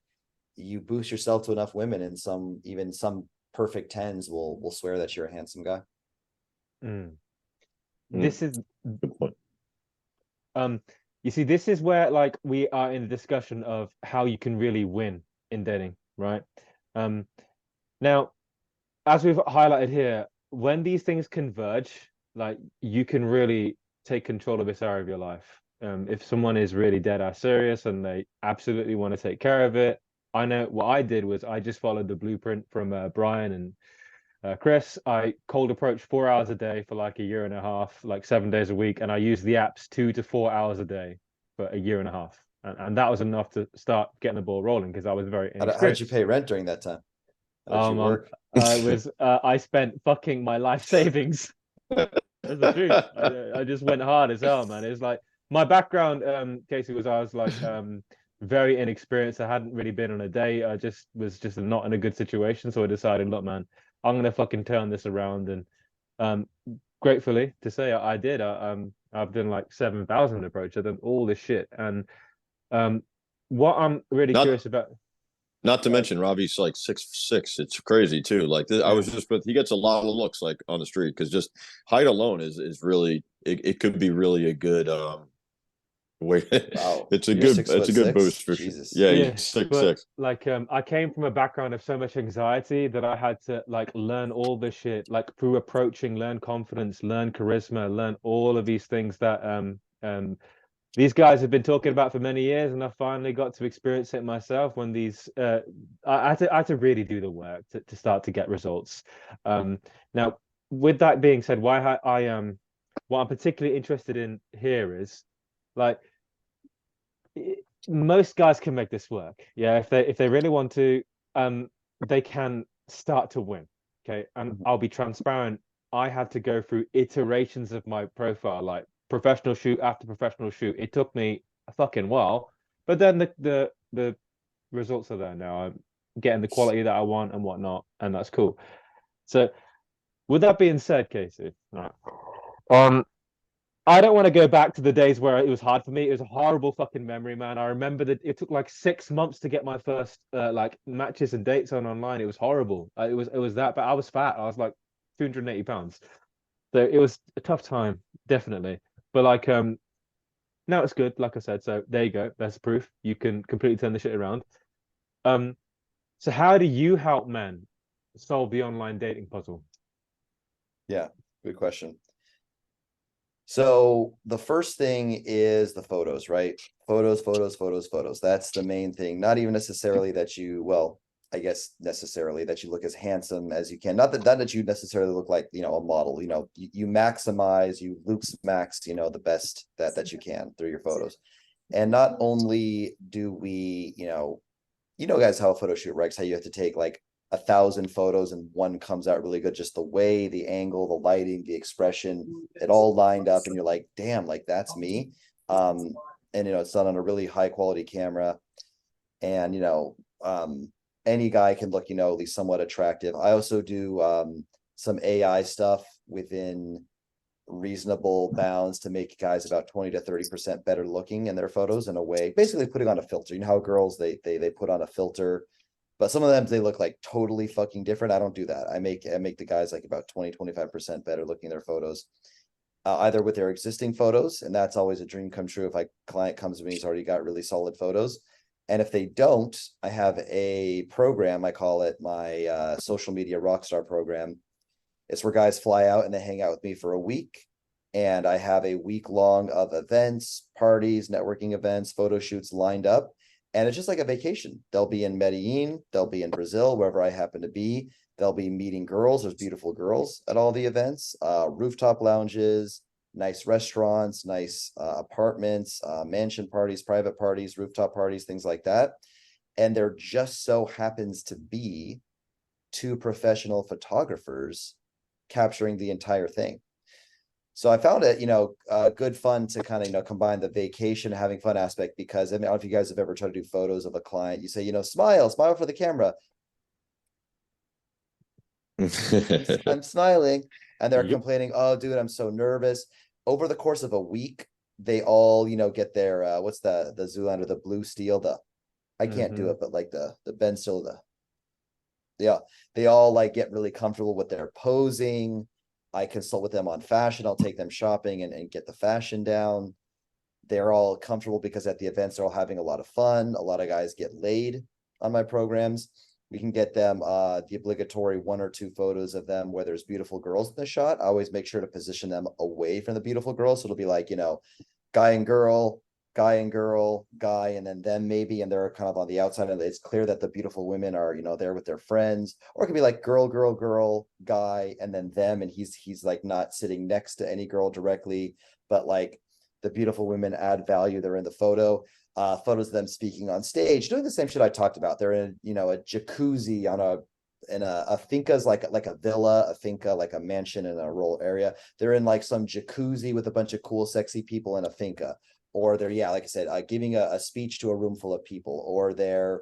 you boost yourself to enough women, and some perfect tens will swear that you're a handsome guy. Hmm. Mm, This is good point. um you see, this is where like we are in the discussion of how you can really win in dating, right? Um Now, as we've highlighted here, when these things converge, like you can really take control of this area of your life. If someone is really dead ass serious and they absolutely want to take care of it, I know what I did was I just followed the blueprint from Brian and Chris. I cold approached 4 hours a day for like a year and a half, like 7 days a week, and I used the apps 2 to 4 hours a day for a year and a half. And that was enough to start getting the ball rolling because I was very How did you inexperienced. pay rent during that time? How did you work? I spent fucking my life savings. That's the truth. I just went hard as hell, man. It's like my background, Casey, was I was like very inexperienced. I hadn't really been on a date. I just was just not in a good situation. So I decided, look, man, I'm gonna fucking turn this around. And um gratefully to say I did. I've done like 7,000 approach. I've done all this shit. And um what I'm really Not curious about. not to uh, mention Ravi's like 6'6". It's crazy too. Like I yeah. was just, but he gets a lot of looks like on the street because just height alone is really it could be really a good wait. Wow, It's a you're good six foot boost six. for sure. Jesus. Yeah, he's Yeah, six but six. like I came from a background of so much anxiety that I had to like learn all this shit, like through approaching, learn confidence, learn charisma, learn all of these things that these guys have been talking about for many years, and I finally got to experience it myself when these I had to really do the work to start to get results. Now, with that being said, why what I'm particularly interested in here is like most guys can make this work. Yeah, if they really want to, they can start to win. Okay, and Mhm. I'll be transparent. I had to go through iterations of my profile, like professional shoot after professional shoot. It took me a fucking while, but then the results are there now. I'm getting the quality that I want and whatnot, and that's cool. So, with that being said, Casey, right, um, I don't want to go back to the days where it was hard for me. It was a horrible fucking memory, man. I remember that it took like 6 months to get my first like matches and dates on online. It was horrible. It was that, but I was fat. I was like 280 pounds. So it was a tough time, definitely. But like now it's good, like I said. So there you go. That's proof. You can completely turn the shit around. Um, so how do you help men solve the online dating puzzle? Yeah, good question. So the first thing is the photos, right? Photos, photos, photos, photos. That's the main thing. Not even necessarily that you, well, I guess necessarily that you look as handsome as you can. Not that you necessarily look like, you know, a model. You know, you maximize, you loops max, you know, the best that you can through your photos. And not only do we, you know, guys, how a photo shoot, right? How you have to take like 1,000 photos and one comes out really good. Just the way, the angle, the lighting, the expression, it all lined up, and you're like, damn, like that's me. And you know, it's done on a really high quality camera, and any guy can look, you know, at least somewhat attractive. I also do some AI stuff within reasonable bounds to make guys about 20 to 30% better looking in their photos, in a way, basically putting on a filter. You know how girls they put on a filter But some of them, they look like totally fucking different. I don't do that. I make the guys like about 20-25% better looking their photos, either with their existing photos, and that's always a dream come true if a client comes to me, he's already got really solid photos. And if they don't, I have a program, I call it my social media rockstar program. It's where guys fly out and they hang out with me for a week. And I have a week long of events, parties, networking events, photo shoots lined up. And it's just like a vacation. They'll be in Medellin, they'll be in Brazil, wherever I happen to be. They'll be meeting girls. There's beautiful girls at all the events, rooftop lounges, nice restaurants, nice apartments, mansion parties, private parties, rooftop parties, things like that. And there just so happens to be 2 professional photographers capturing the entire thing. So I found it, good fun to kind of, combine the vacation, having fun aspect, because I don't know if you guys have ever tried to do photos of a client. You say, smile for the camera. I'm smiling, and they're complaining, oh, dude, I'm so nervous. Over the course of a week, they all, get their, what's the Zoolander, the blue steel, I can't do it, but like the Ben Stiller, yeah, they all like get really comfortable with their posing. I consult with them on fashion. I'll take them shopping and get the fashion down. They're all comfortable because at the events, they're all having a lot of fun. A lot of guys get laid on my programs. We can get them the obligatory 1 or 2 photos of them where there's beautiful girls in the shot. I always make sure to position them away from the beautiful girls. So it'll be like, guy and girl, guy, and then them maybe, and they're kind of on the outside, and it's clear that the beautiful women are, there with their friends. Or it could be like girl, guy, and then them, and he's like not sitting next to any girl directly, but like the beautiful women add value. They're in the photo. Photos of them speaking on stage, doing the same shit I talked about. They're in, a jacuzzi in a finca's like a villa, a finca, like a mansion in a rural area. They're in like some jacuzzi with a bunch of cool, sexy people in a finca. Or they're, like I said, giving a speech to a room full of people, or they're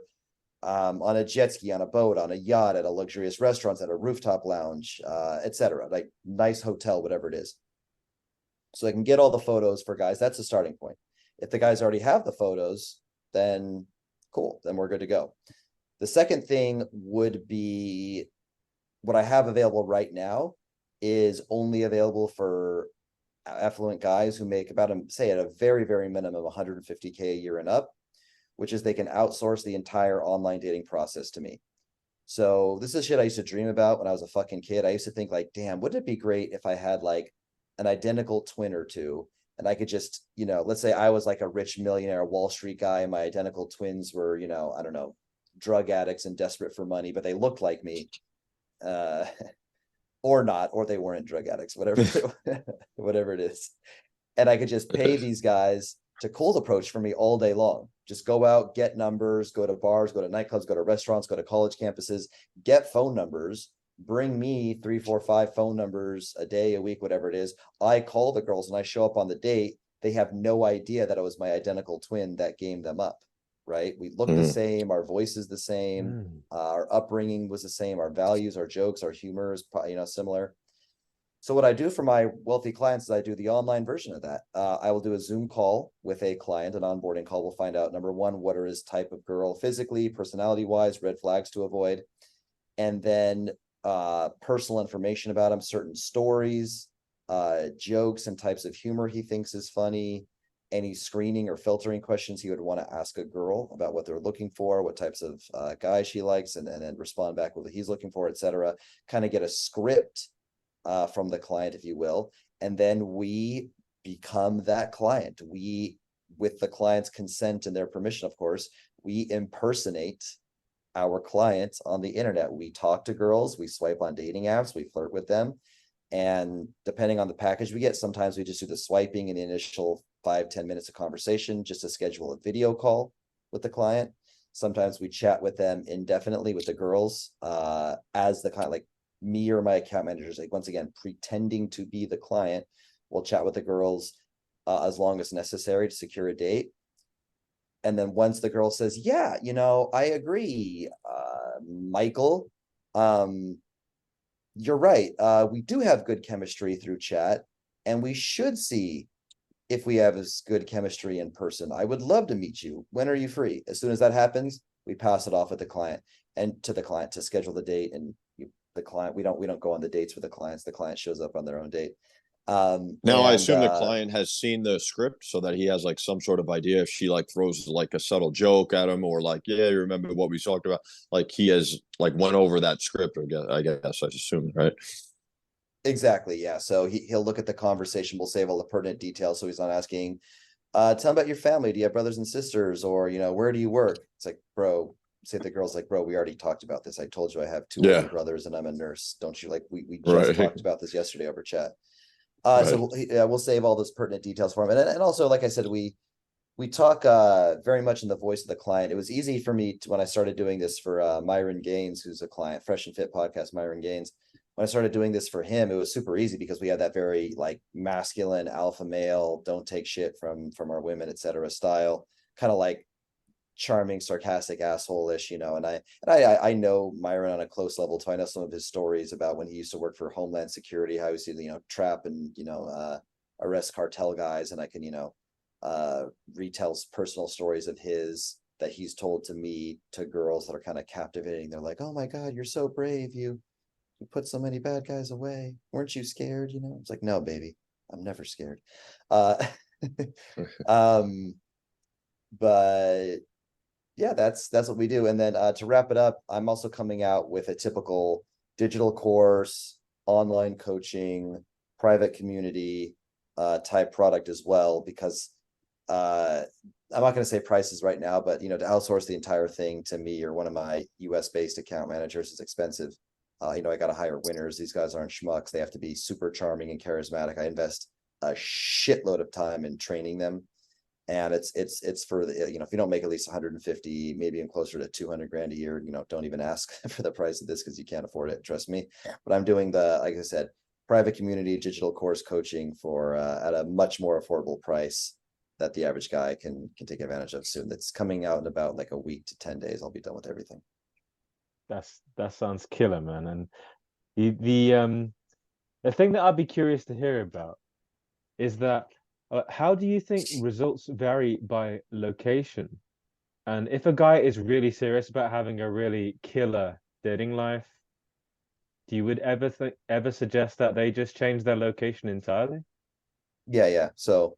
on a jet ski, on a boat, on a yacht, at a luxurious restaurant, at a rooftop lounge, etc. Like nice hotel, whatever it is. So I can get all the photos for guys. That's the starting point. If the guys already have the photos, then cool, then we're good to go. The second thing would be what I have available right now is only available for affluent guys who make about, say at a very, very minimum, 150K a year and up, which is they can outsource the entire online dating process to me. So this is shit I used to dream about when I was a fucking kid. I used to think like, damn, wouldn't it be great if I had like an identical twin or two, and I could just, let's say I was like a rich millionaire Wall Street guy, and my identical twins were, I don't know, drug addicts and desperate for money, but they looked like me. Or not, or they weren't drug addicts, whatever it is. And I could just pay these guys to cold approach for me all day long. Just go out, get numbers, go to bars, go to nightclubs, go to restaurants, go to college campuses, get phone numbers, bring me 3, 4, 5 phone numbers a day, a week, whatever it is. I call the girls and I show up on the date. They have no idea that it was my identical twin that gamed them up. Right? We look the same, our voice is the same, our upbringing was the same, our values, our jokes, our humor is similar. So what I do for my wealthy clients is I do the online version of that. I will do a Zoom call with a client, an onboarding call. We'll find out, number one, what are his type of girl physically, personality wise, red flags to avoid, and then personal information about him, certain stories, jokes and types of humor he thinks is funny, any screening or filtering questions he would want to ask a girl about what they're looking for, what types of guys she likes, and then respond back with what he's looking for, etc. Kind of get a script from the client, if you will. And then we become that client. We, with the client's consent and their permission, of course, we impersonate our clients on the internet. We talk to girls, we swipe on dating apps, we flirt with them. And depending on the package we get, sometimes we just do the swiping in the initial 5-10 minutes of conversation just to schedule a video call with the client. Sometimes we chat with them indefinitely with the girls as the client, like me or my account managers, like once again, pretending to be the client. We'll chat with the girls as long as necessary to secure a date. And then once the girl says, yeah, I agree, Michael, you're right. We do have good chemistry through chat, and we should see if we have as good chemistry in person. I would love to meet you. When are you free? As soon as that happens, we pass it off with the client and to the client to schedule the date. And the client, we don't go on the dates with the clients. The client shows up on their own date. Now, I assume the client has seen the script so that he has like some sort of idea if she like throws like a subtle joke at him or like, yeah, you remember what we talked about? Like he has like went over that script, I guess I assume, right? Exactly. Yeah. So he'll look at the conversation. We'll save all the pertinent details. So he's not asking, tell him about your family. Do you have brothers and sisters? Or, where do you work? It's like, bro, say the girl's like, bro, we already talked about this. I told you I have two older brothers and I'm a nurse. Don't you like, we just talked about this yesterday over chat. So we'll save all those pertinent details for him. And also, like I said, we talk very much in the voice of the client. It was easy for me when I started doing this for Myron Gaines, who's a client, Fresh and Fit podcast, Myron Gaines. When I started doing this for him, it was super easy because we had that very like masculine alpha male, don't take shit from our women, etc. style, kind of like charming, sarcastic, asshole-ish, and I know Myron on a close level too. I know some of his stories about when he used to work for Homeland Security, how he used to, trap and arrest cartel guys, and I can retell personal stories of his that he's told to me to girls that are kind of captivating. They're like, oh my god, you're so brave, you put so many bad guys away, weren't you scared? It's like, no baby, I'm never scared. But yeah, that's what we do. And then to wrap it up, I'm also coming out with a typical digital course, online coaching, private community type product as well, because I'm not going to say prices right now, but to outsource the entire thing to me or one of my US based account managers is expensive. I got to hire winners. These guys aren't schmucks. They have to be super charming and charismatic. I invest a shitload of time in training them. And it's for the, if you don't make at least 150, maybe even closer to 200 grand a year, don't even ask for the price of this because you can't afford it. Trust me. But I'm doing like I said, private community digital course coaching for at a much more affordable price that the average guy can take advantage of soon. That's coming out in about like a week to 10 days. I'll be done with everything. That sounds killer, man. And the thing that I'd be curious to hear about is that how do you think results vary by location? And if a guy is really serious about having a really killer dating life, do you would ever suggest that they just change their location entirely? Yeah. So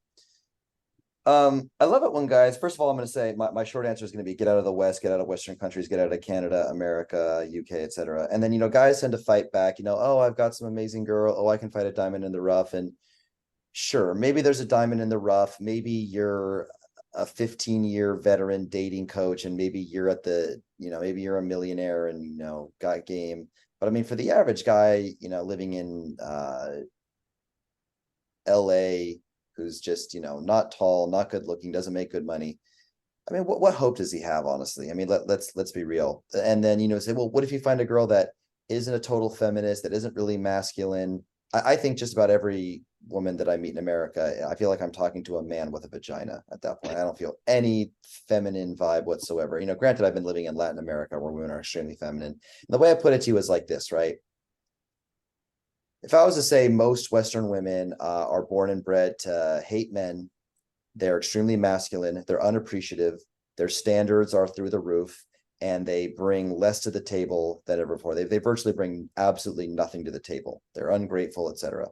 I love it when guys, first of all, I'm going to say my short answer is going to be get out of the West, get out of Western countries, get out of Canada, America, UK, etc. And then, guys tend to fight back, oh, I've got some amazing girl. Oh, I can fight a diamond in the rough. And sure, maybe there's a diamond in the rough. Maybe you're a 15-year veteran dating coach and maybe you're at the, maybe you're a millionaire and, got game. But I mean, for the average guy, living in LA, who's just, not tall, not good looking, doesn't make good money. I mean, what hope does he have, honestly? I mean, let's be real. And then, say, well, what if you find a girl that isn't a total feminist, that isn't really masculine? I think just about every woman that I meet in America, I feel like I'm talking to a man with a vagina at that point. I don't feel any feminine vibe whatsoever. Granted, I've been living in Latin America where women are extremely feminine. And the way I put it to you is like this, right? If I was to say most Western women are born and bred to hate men, they're extremely masculine, they're unappreciative, their standards are through the roof, and they bring less to the table than ever before. They virtually bring absolutely nothing to the table. They're ungrateful, etc.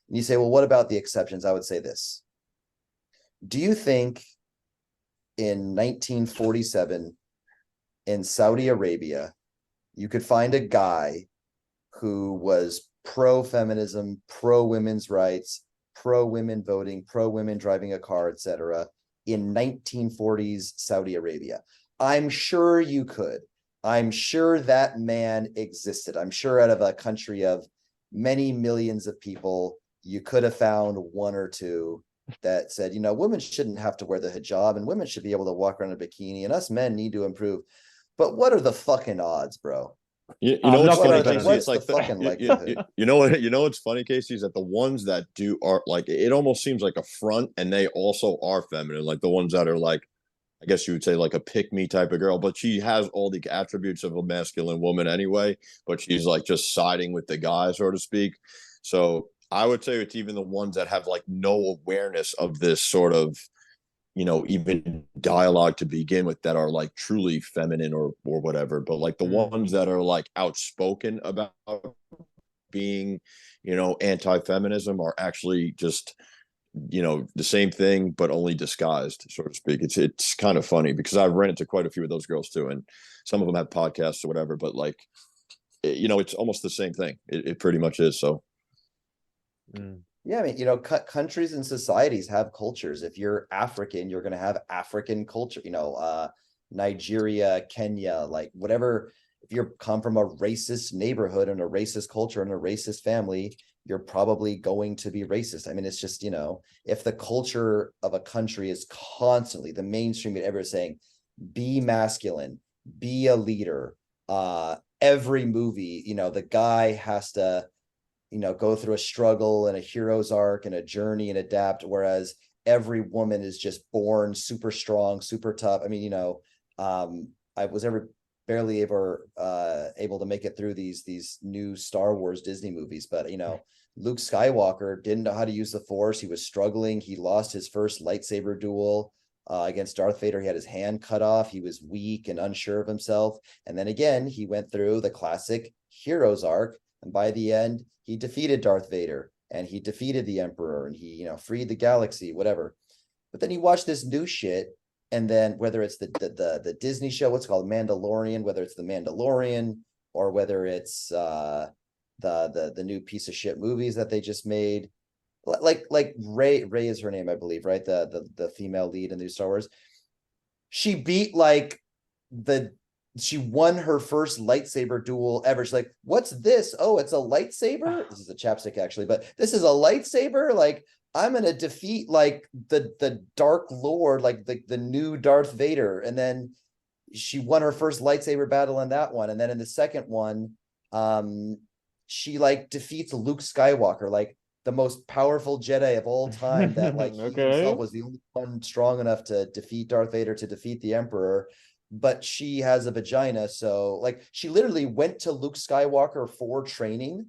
And you say, well, what about the exceptions? I would say this. Do you think in 1947 in Saudi Arabia, you could find a guy who was pro-feminism, pro-women's rights, pro-women voting, pro-women driving a car, etc., in 1940s Saudi Arabia? I'm sure you could. I'm sure that man existed. I'm sure out of a country of many millions of people, you could have found one or two that said, women shouldn't have to wear the hijab and women should be able to walk around in a bikini and us men need to improve. But what are the fucking odds, bro? You know what's funny, Casey? It's like fucking likelihood. What's funny, Casey, is that the ones that do are like, it almost seems like a front, and they also are feminine, like the ones that are like, I guess you would say like a pick-me type of girl, but she has all the attributes of a masculine woman anyway, but she's like just siding with the guy, so to speak. So I would say it's even the ones that have like no awareness of this sort of even dialogue to begin with that are like truly feminine or whatever, but like the ones that are like outspoken about being, anti-feminism are actually just, the same thing, but only disguised, so to speak. It's kind of funny because I've run into quite a few of those girls too. And some of them have podcasts or whatever, but like, it's almost the same thing. It pretty much is. So. Yeah, I mean, countries and societies have cultures. If you're African, you're going to have African culture, Nigeria, Kenya, like whatever. If you come from a racist neighborhood and a racist culture and a racist family, you're probably going to be racist. I mean, it's just, if the culture of a country is constantly the mainstream ever saying, be masculine, be a leader, every movie, the guy has to, go through a struggle and a hero's arc and a journey and adapt, whereas every woman is just born super strong, super tough. I mean, I was barely able to make it through these new Star Wars Disney movies, but Luke Skywalker didn't know how to use the Force. He was struggling. He lost his first lightsaber duel against Darth Vader. He had his hand cut off. He was weak and unsure of himself. And then again, he went through the classic hero's arc. And by the end, he defeated Darth Vader and he defeated the Emperor and he, freed the galaxy, whatever. But then he watched this new shit. And then whether it's the Disney show, what's it called Mandalorian, whether it's the Mandalorian or whether it's the new piece of shit movies that they just made, like Rey is her name, I believe, right? The female lead in the Star Wars. She beat she won her first lightsaber duel ever. She's like, what's this? Oh, it's a lightsaber. This is a chapstick actually, but this is a lightsaber. Like, I'm going to defeat like the Dark Lord, like the new Darth Vader. And then she won her first lightsaber battle in that one. And then in the second one, she like defeats Luke Skywalker, like the most powerful Jedi of all time, that like he himself was the only one strong enough to defeat Darth Vader, to defeat the Emperor. But she has a vagina. So like she literally went to Luke Skywalker for training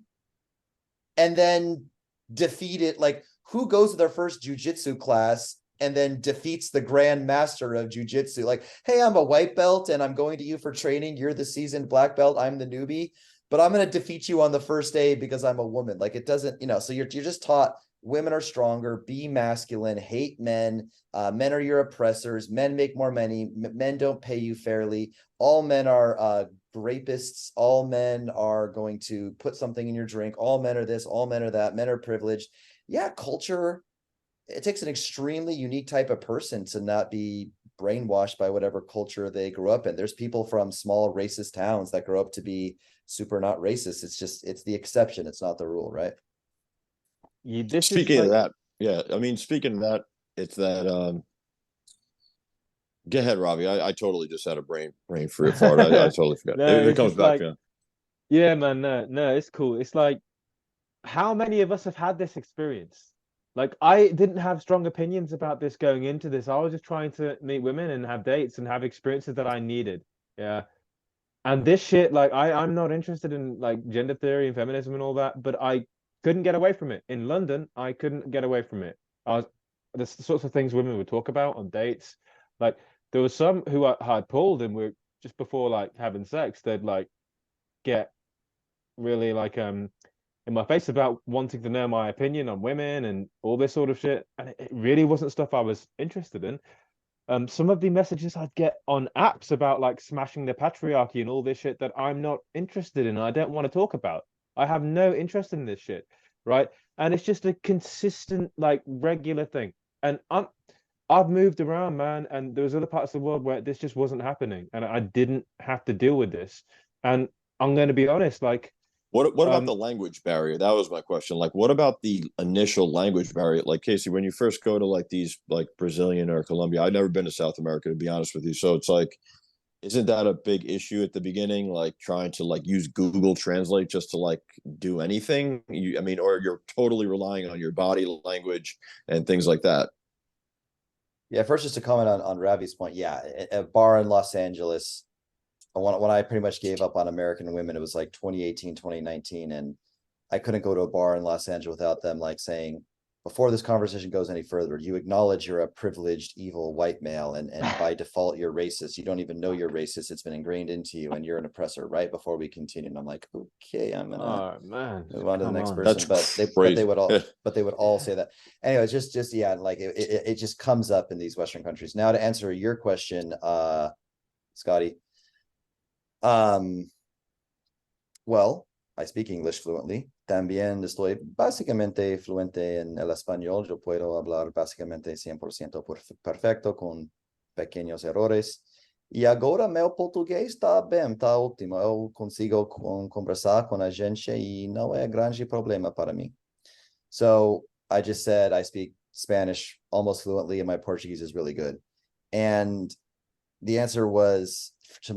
and then defeated, like, who goes to their first jujitsu class and then defeats the grand master of jujitsu? Like, hey, I'm a white belt and I'm going to you for training. You're the seasoned black belt. I'm the newbie, but I'm going to defeat you on the first day because I'm a woman. Like, it doesn't, so you're just taught women are stronger, be masculine, hate men. Men are your oppressors. Men make more money. Men don't pay you fairly. All men are rapists. All men are going to put something in your drink. All men are this. All men are that. Men are privileged. Yeah, culture, it takes an extremely unique type of person to not be brainwashed by whatever culture they grew up in. There's people from small racist towns that grow up to be super not racist. It's the exception. It's not the rule, right? Speaking of that, yeah, I mean, speaking of that, it's that go ahead, Ravi. I totally just had a brain free fart. I totally forgot. It comes back. Like, yeah, man. No, it's cool. It's like, how many of us have had this experience? Like, I didn't have strong opinions about this going into this. I was just trying to meet women and have dates and have experiences that I needed. Yeah. And this shit, like, I'm not interested in like gender theory and feminism and all that, but I couldn't get away from it. In London, I couldn't get away from it. The sorts of things women would talk about on dates. Like, there was some who I had pulled and were just before like having sex, they'd like get really like in my face about wanting to know my opinion on women and all this sort of shit. And it really wasn't stuff I was interested in. Some of the messages I'd get on apps about like smashing the patriarchy and all this shit that I'm not interested in. I don't want to talk about. I have no interest in this shit, right? And it's just a consistent, like, regular thing. And I've moved around, man, and there was other parts of the world where this just wasn't happening, and I didn't have to deal with this. And I'm going to be honest, like, what about the language barrier? That was my question. Like, what about the initial language barrier? Like, Casey, when you first go to like these like Brazilian or Colombia, I've never been to South America, to be honest with you. So it's like, isn't that a big issue at the beginning? Like trying to like use Google Translate just to like do anything? I mean, or you're totally relying on your body language and things like that. Yeah, first just to comment on Ravi's point. Yeah, a bar in Los Angeles, when I pretty much gave up on American women, it was like 2018, 2019. And I couldn't go to a bar in Los Angeles without them like saying, before this conversation goes any further, you acknowledge you're a privileged, evil white male, and by default, you're racist. You don't even know you're racist. It's been ingrained into you, and you're an oppressor, right? Before we continue. And I'm like, okay, I'm gonna move on to the next person. That's but they crazy. would all say that. Anyways, just yeah, like it just comes up in these Western countries. Now to answer your question, Scotty. Well, I speak English fluently. También estoy básicamente fluente en el español. Yo puedo hablar básicamente 100% perfecto con pequeños errores. Y agora meu português está bem, está ótimo. Eu consigo conversar com a gente e não é grande problema para mim. So I just said I speak Spanish almost fluently and my Portuguese is really good. And the answer was to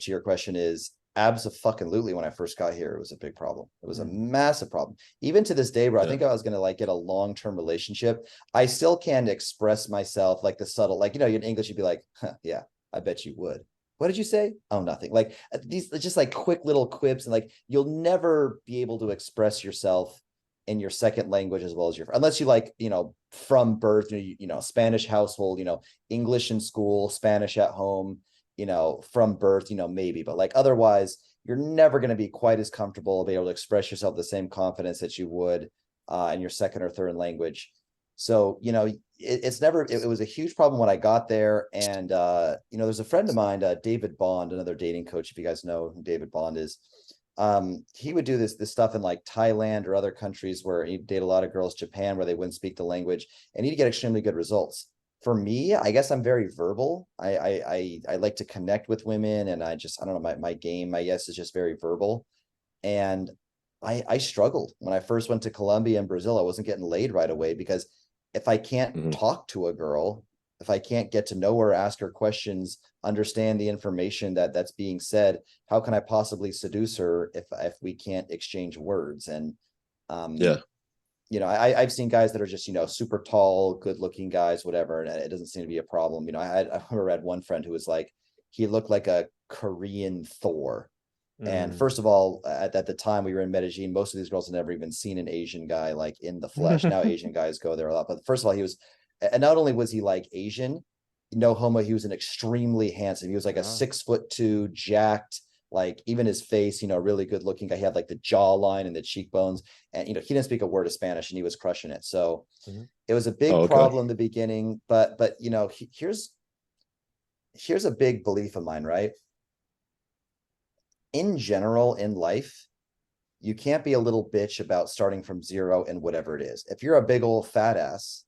your question is abso-fucking-lutely. When I first got here, it was a big problem. It was a massive problem. Even to this day, where I think I was going to like get a long-term relationship, I still can't express myself like the subtle, like, you know, in English, you'd be like, huh, yeah, I bet you would. What did you say? Oh, nothing. Like these just like quick little quips, and like you'll never be able to express yourself in your second language as well as your, unless you like, you know, from birth, you know, Spanish household, you know, English in school, Spanish at home, you know, from birth, you know, maybe, but like otherwise, you're never going to be quite as comfortable, be able to express yourself the same confidence that you would in your second or third language. So, you know, it was a huge problem when I got there. And, you know, there's a friend of mine, David Bond, another dating coach, if you guys know who David Bond is. He would do this stuff in like Thailand or other countries where he'd date a lot of girls, Japan, where they wouldn't speak the language, and he'd get extremely good results. For me, I guess I'm very verbal. I like to connect with women, and I don't know, my game, I guess, is just very verbal. And I struggled when I first went to Colombia and Brazil. I wasn't getting laid right away because if I can't talk to a girl, if I can't get to know her, ask her questions, understand the information that's being said, how can I possibly seduce her if we can't exchange words? And you know, I've seen guys that are just, you know, super tall, good looking guys, whatever, and it doesn't seem to be a problem. You know, I remember I had one friend who was like, he looked like a Korean Thor. And first of all, at the time we were in Medellin, most of these girls had never even seen an Asian guy like in the flesh. Now Asian guys go there a lot. But first of all, he was, and not only was he like Asian, no homo, he was an extremely handsome. He was like a 6'2", jacked, like even his face, you know, really good looking guy. He had like the jawline and the cheekbones, and you know, he didn't speak a word of Spanish, and he was crushing it. So it was a big problem in the beginning, but you know, here's a big belief of mine, right? In general, in life, you can't be a little bitch about starting from zero in whatever it is. If you're a big old fat ass,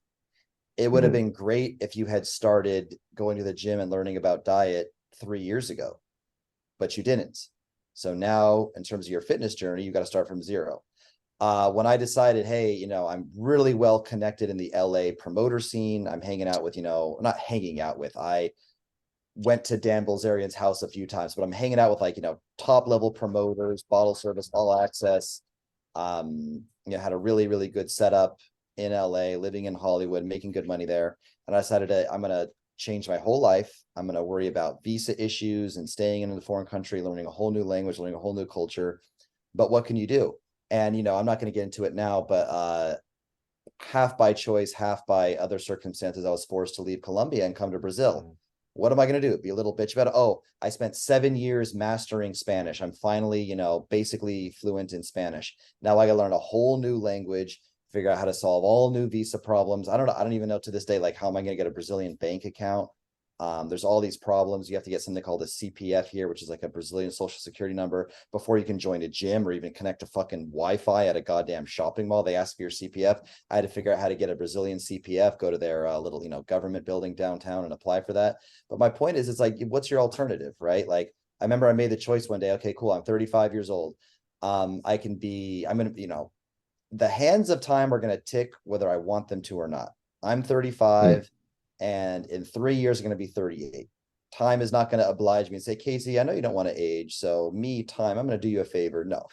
it would have been great if you had started going to the gym and learning about diet 3 years ago, but you didn't. So now, in terms of your fitness journey, you got to start from zero. When I decided, hey, you know, I'm really well connected in the LA promoter scene. I'm hanging out with, you know, not hanging out with, I went to Dan Bilzerian's house a few times, but I'm hanging out with like, you know, top level promoters, bottle service, all access. You know, had a really, really good setup in LA, living in Hollywood, making good money there. And I decided I'm going to change my whole life. I'm going to worry about visa issues and staying in a foreign country, learning a whole new language, learning a whole new culture. But what can you do? And, you know, I'm not going to get into it now, but half by choice, half by other circumstances, I was forced to leave Colombia and come to Brazil. What am I going to do? Be a little bitch about it? Oh, I spent 7 years mastering Spanish. I'm finally, you know, basically fluent in Spanish. Now I got to learn a whole new language, figure out how to solve all new visa problems. I don't know. I don't even know to this day, like, how am I going to get a Brazilian bank account? There's all these problems. You have to get something called a CPF here, which is like a Brazilian social security number, before you can join a gym or even connect to fucking Wi-Fi at a goddamn shopping mall. They ask for your CPF. I had to figure out how to get a Brazilian CPF, go to their little, you know, government building downtown and apply for that. But my point is, it's like, what's your alternative, right? Like, I remember I made the choice one day, okay, cool, I'm 35 years old. I'm going to, you know, the hands of time are going to tick whether I want them to or not. I'm 35. And in 3 years, I'm going to be 38. Time is not going to oblige me and say, Casey, I know you don't want to age. So time, I'm going to do you a favor. No,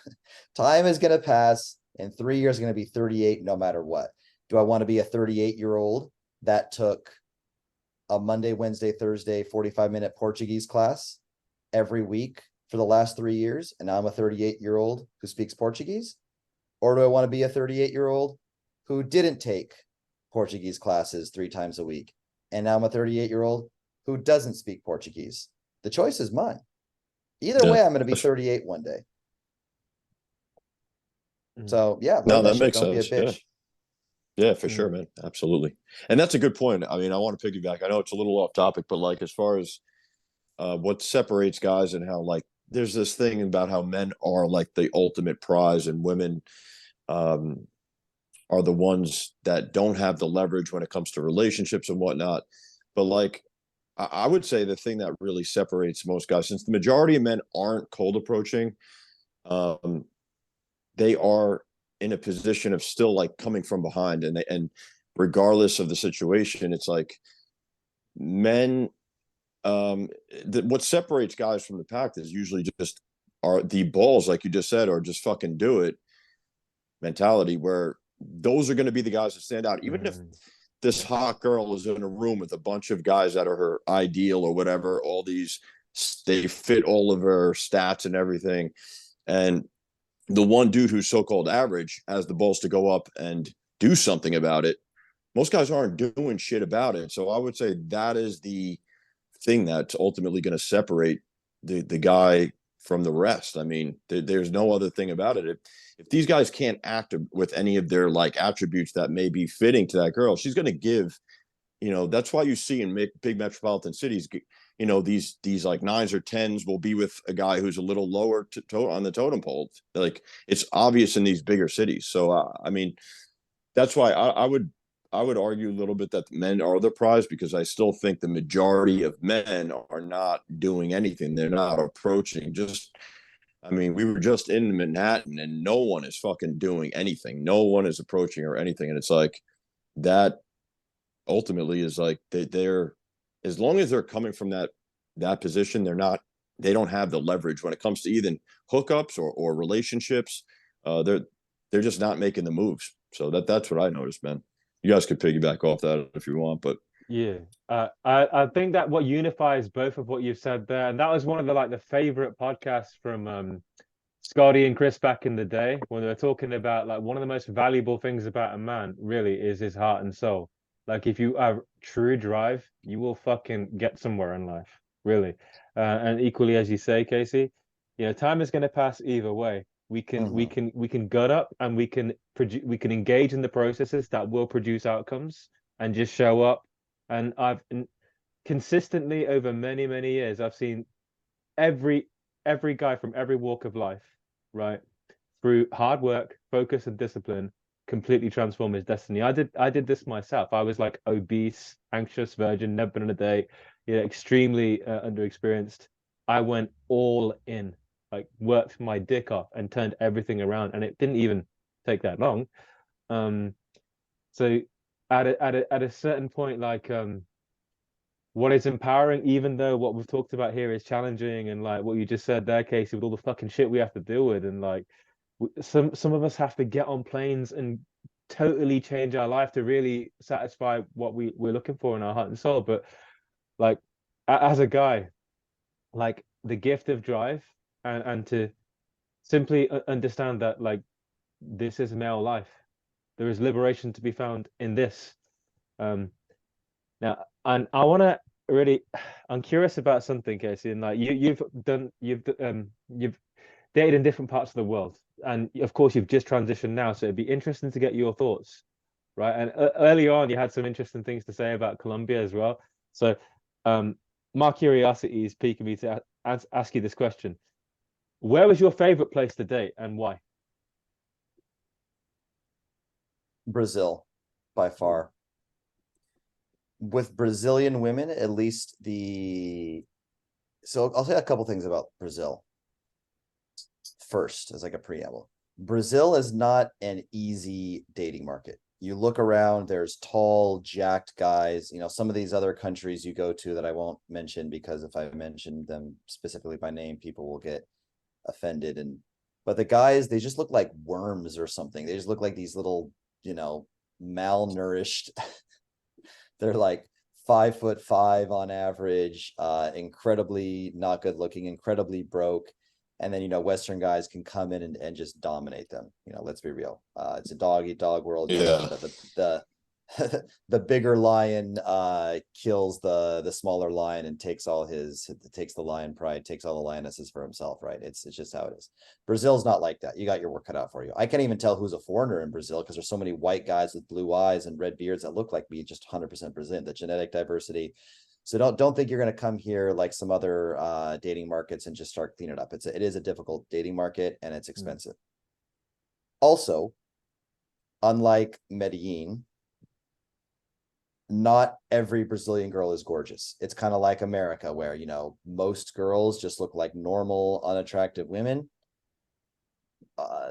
time is going to pass. In 3 years, I'm going to be 38 no matter what. Do I want to be a 38-year-old that took a Monday, Wednesday, Thursday, 45-minute Portuguese class every week for the last 3 years? And now I'm a 38-year-old who speaks Portuguese? Or do I want to be a 38-year-old who didn't take Portuguese classes 3 times a week. And now I'm a 38-year-old who doesn't speak Portuguese. The choice is mine. Either way, I'm going to be 38 one day. So yeah, no, that shit. makes Don't sense. be a bitch. Yeah, for sure, man. Absolutely. And that's a good point. I mean, I want to piggyback. I know it's a little off topic, but like as far as what separates guys and how like there's this thing about how men are like the ultimate prize and women are the ones that don't have the leverage when it comes to relationships and whatnot. But like I would say the thing that really separates most guys, since the majority of men aren't cold approaching, they are in a position of still like coming from behind, and regardless of the situation, it's like men. What separates guys from the pack is usually just are the balls, like you just said, or just fucking do it mentality, where those are going to be the guys that stand out, even if this hot girl is in a room with a bunch of guys that are her ideal or whatever. All these, they fit all of her stats and everything, and the one dude who's so-called average has the balls to go up and do something about it. Most guys aren't doing shit about it. So I would say that is the thing that's ultimately going to separate the guy from the rest. I mean, there's no other thing about it. If these guys can't act with any of their like attributes that may be fitting to that girl, she's going to give, that's why you see in big metropolitan cities, these like 9s or 10s will be with a guy who's a little lower on the totem pole. Like it's obvious in these bigger cities. So, I mean, that's why I would argue a little bit that men are the prize, because I still think the majority of men are not doing anything. They're not approaching. I mean, we were just in Manhattan and no one is fucking doing anything. No one is approaching or anything. And it's like that ultimately is like they're as long as they're coming from that position, they don't have the leverage when it comes to even hookups or relationships. They're just not making the moves. So that's what I noticed, man. You guys could piggyback off that if you want, but yeah, I think that what unifies both of what you've said there, and that was one of the favorite podcasts from Scotty and Chris back in the day, when they were talking about like one of the most valuable things about a man really is his heart and soul. Like if you have true drive, you will fucking get somewhere in life, really. And equally, as you say, Casey, time is going to pass either way. We can gut up and we can engage in the processes that will produce outcomes and just show up. And consistently over many, many years, I've seen every guy from every walk of life, right, through hard work, focus, and discipline, completely transform his destiny. I did this myself. I was like obese, anxious, virgin, never been on a date, extremely underexperienced. I went all in, like worked my dick off and turned everything around, and it didn't even take that long. So at a certain point, like what is empowering, even though what we've talked about here is challenging, and like what you just said there, Casey, with all the fucking shit we have to deal with, and like some of us have to get on planes and totally change our life to really satisfy what we're looking for in our heart and soul. But like as a guy, like the gift of drive and to simply understand that like this is male life. There is liberation to be found in this. Now, and I want to really, I'm curious about something, Casey, and like you've dated in different parts of the world, and of course you've just transitioned now, so it'd be interesting to get your thoughts, right? And early on, you had some interesting things to say about Colombia as well. So, my curiosity is piquing me to ask you this question: where was your favorite place to date, and why? Brazil, by far. With Brazilian women, at least so I'll say a couple things about Brazil. First, as like a preamble, Brazil is not an easy dating market. You look around, there's tall, jacked guys. Some of these other countries you go to that I won't mention, because if I mention them specifically by name, people will get offended. But the guys, they just look like worms or something. They just look like these little, malnourished. They're like 5'5" on average, incredibly not good looking, incredibly broke. And then, Western guys can come in and just dominate them. Let's be real. It's a dog eat dog world. Yeah. the bigger lion kills the smaller lion and takes the lion pride, takes all the lionesses for himself, right? It's just how it is. Brazil's not like that. You got your work cut out for you. I can't even tell who's a foreigner in Brazil because there's so many white guys with blue eyes and red beards that look like me, just 100% Brazilian. The genetic diversity. So don't think you're going to come here like some other dating markets and just start cleaning it up. It is a difficult dating market and it's expensive. Also, unlike Medellin, not every Brazilian girl is gorgeous. It's kind of like America where, most girls just look like normal, unattractive women.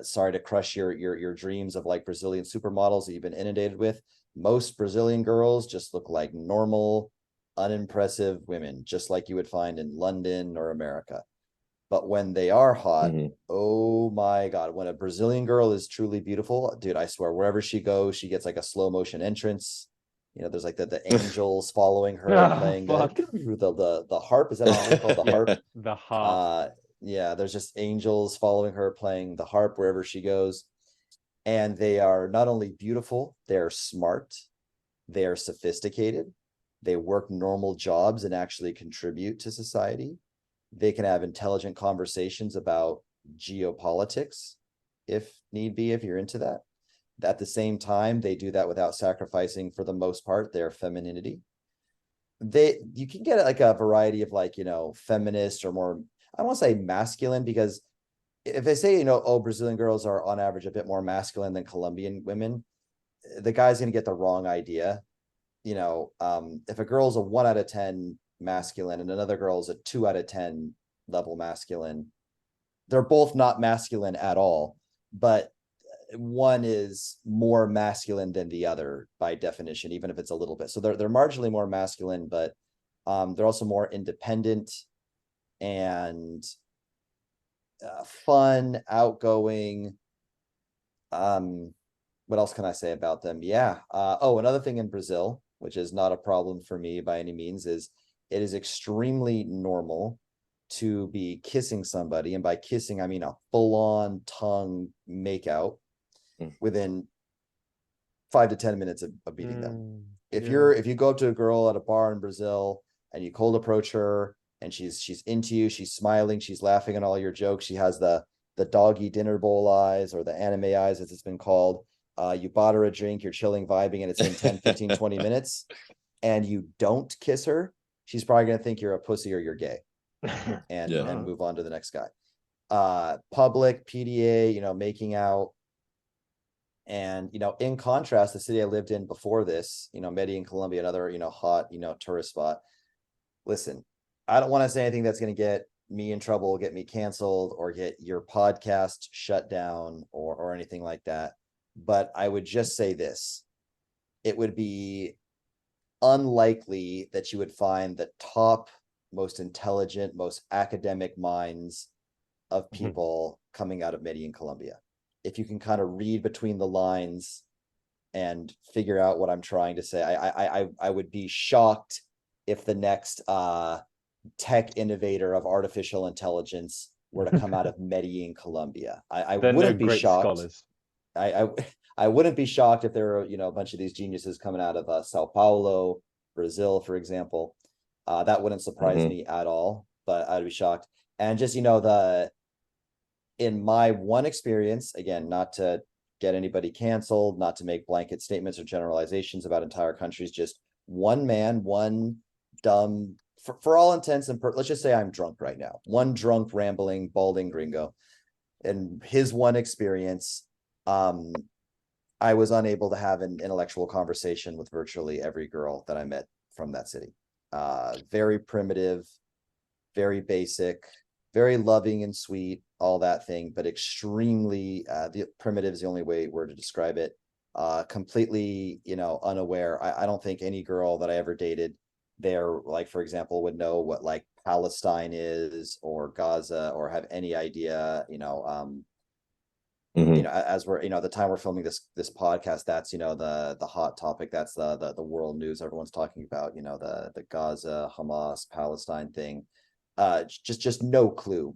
Sorry to crush your dreams of like Brazilian supermodels that you've been inundated with. Most Brazilian girls just look like normal, unimpressive women, just like you would find in London or America. But when they are hot, oh my God, when a Brazilian girl is truly beautiful, dude, I swear, wherever she goes, she gets like a slow motion entrance. There's like the angels following her playing the harp. Is that what it's called? The harp? The harp. Yeah, there's just angels following her playing the harp wherever she goes. And they are not only beautiful, they're smart, they are sophisticated, they work normal jobs and actually contribute to society. They can have intelligent conversations about geopolitics, if need be, if you're into that. At the same time, they do that without sacrificing, for the most part, their femininity. You can get like a variety of like, feminist or more, I don't want to say masculine, because if they say, Brazilian girls are on average a bit more masculine than Colombian women, the guy's going to get the wrong idea. If a girl's a 1 out of 10 masculine and another girl's a 2 out of 10 level masculine, they're both not masculine at all, but one is more masculine than the other by definition, even if it's a little bit. So they're marginally more masculine, but they're also more independent and fun, outgoing. What else can I say about them? Yeah. Another thing in Brazil, which is not a problem for me by any means, is it is extremely normal to be kissing somebody. And by kissing, I mean a full-on tongue makeout within 5 to 10 minutes of beating them. If you go up to a girl at a bar in Brazil and you cold approach her and she's into you, she's smiling, she's laughing at all your jokes, she has the doggy dinner bowl eyes or the anime eyes, as it's been called. You bought her a drink, you're chilling, vibing, and it's in 10, 15, 20 minutes, and you don't kiss her, she's probably going to think you're a pussy or you're gay and move on to the next guy. Public, PDA, making out. And, in contrast, the city I lived in before this, Medellin, Colombia, another, hot, tourist spot. Listen, I don't want to say anything that's going to get me in trouble, get me canceled, or get your podcast shut down or anything like that. But I would just say this. It would be unlikely that you would find the top, most intelligent, most academic minds of people coming out of Medellin, Colombia. If you can kind of read between the lines and figure out what I'm trying to say, I would be shocked if the next tech innovator of artificial intelligence were to come out of Medellin, Colombia. I wouldn't be shocked. Scholars. I wouldn't be shocked if there were, a bunch of these geniuses coming out of Sao Paulo, Brazil, for example. That wouldn't surprise me at all, but I'd be shocked. And just, in my one experience, again, not to get anybody canceled, not to make blanket statements or generalizations about entire countries, just one man, one dumb, for all intents and let's just say I'm drunk right now, one drunk, rambling, balding gringo. And his one experience, I was unable to have an intellectual conversation with virtually every girl that I met from that city. Very primitive, very basic, very loving and sweet, all that thing, but extremely the primitive is the only word to describe it. Completely, unaware. I don't think any girl that I ever dated there, like, for example, would know what like Palestine is or Gaza or have any idea, as we're, the time we're filming this podcast, that's, the hot topic. That's the world news. Everyone's talking about, the Gaza, Hamas, Palestine thing. Just no clue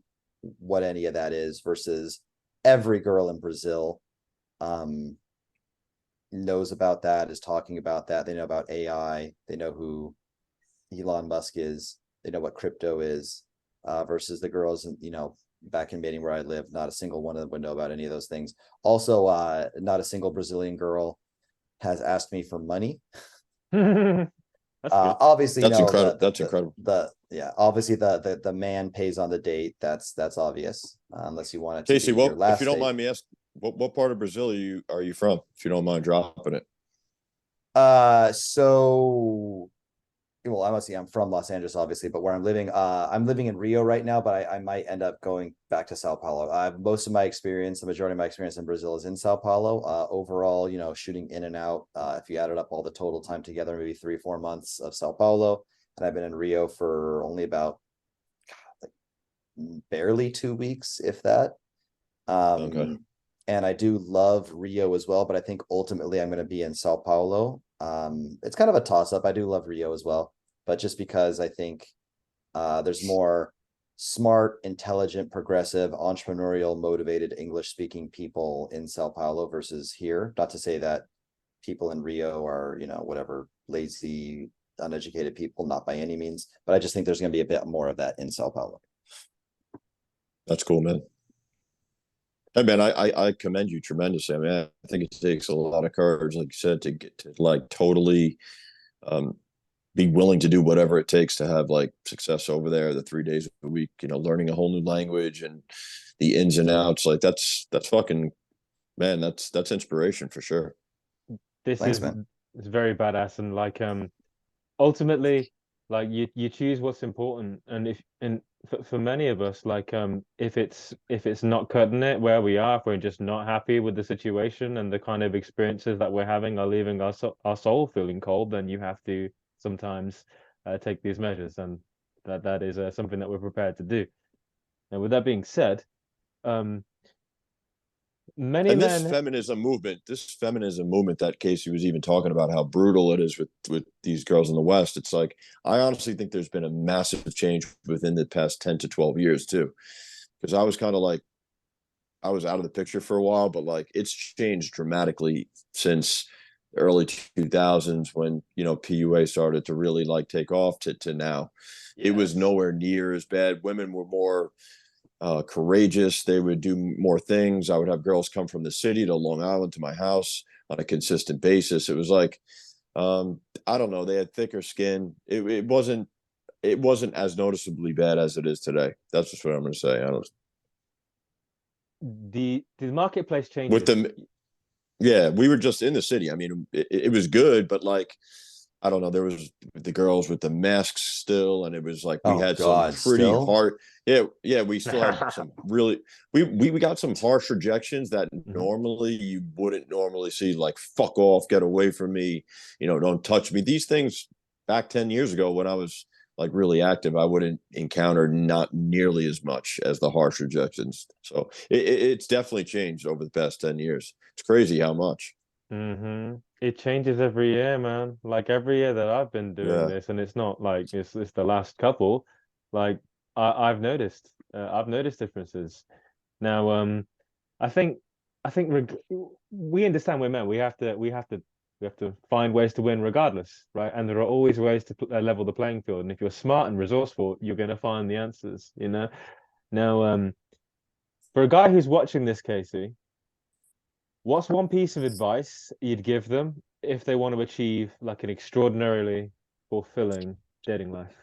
what any of that is, versus every girl in Brazil, knows about that, is talking about that. They know about AI. They know who Elon Musk is. They know what crypto is, versus the girls, back in Maine where I live, not a single one of them would know about any of those things. Also, not a single Brazilian girl has asked me for money. That's good. Obviously, That's no, incredible. That's incredible. Obviously the man pays on the date. That's obvious. Unless you want it to Casey, be your if last you don't date. mind me asking, what part of Brazil are you from? If you don't mind dropping it. So, well, I must say I'm from Los Angeles, obviously, but where I'm living in Rio right now, but I might end up going back to Sao Paulo. Most of my experience, the majority of my experience in Brazil is in Sao Paulo. Overall, shooting in and out, if you added up all the total time together, maybe 3-4 months of Sao Paulo. And I've been in Rio for only about barely 2 weeks, if that. Okay. And I do love Rio as well, but I think ultimately I'm going to be in Sao Paulo. It's kind of a toss up. I do love Rio as well, but just because I think there's more smart, intelligent, progressive, entrepreneurial, motivated English speaking people in Sao Paulo versus here. Not to say that people in Rio are, whatever, lazy, uneducated people, not by any means, but I just think there's going to be a bit more of that in Sao Paulo. That's cool, man. Hey, man, I commend you tremendously. I mean, I think it takes a lot of courage, like you said, to get to like totally be willing to do whatever it takes to have like success over there, the 3 days a week, learning a whole new language and the ins and outs. Like that's fucking, man, that's inspiration for sure. This Thanks, is man. it's very badass, and like ultimately, like you choose what's important, and for many of us, like if it's not cutting it where we are, if we're just not happy with the situation and the kind of experiences that we're having are leaving our soul feeling cold, then you have to sometimes take these measures, and that is something that we're prepared to do. And with that being said, um many And men. this feminism movement that Casey was even talking about, how brutal it is with these girls in the West. It's like, I honestly think there's been a massive change within the past 10 to 12 years too. Because I was kind of like, I was out of the picture for a while, but like it's changed dramatically since the early 2000s when, PUA started to really like take off to now. It was nowhere near as bad. Women were more courageous. They would do more things. I would have girls come from the city to Long Island to my house on a consistent basis. It was like, I don't know. They had thicker skin. It wasn't as noticeably bad as it is today. That's just what I'm going to say. I don't. The marketplace With changes. them, yeah, we were just in the city. I mean, it was good, but like, I don't know. There was the girls with the masks still, and it was like we Oh had some God, pretty still? hard. Yeah. We still had some really. We got some harsh rejections that Mhm. normally you wouldn't normally see. Like, fuck off, get away from me. Don't touch me. These things back 10 years ago when I was like really active, I wouldn't encounter not nearly as much as the harsh rejections. So it's definitely changed over the past 10 years. It's crazy how much. It changes every year, man. Like every year that I've been doing Yeah. this, and it's not like it's the last couple. Like I've noticed differences. Now, I think I think we understand we're men. We have to find ways to win regardless, right? And there are always ways to level the playing field. And if you're smart and resourceful, you're going to find the answers, you know? Now, for a guy who's watching this, Casey, what's one piece of advice you'd give them if they want to achieve like an extraordinarily fulfilling dating life?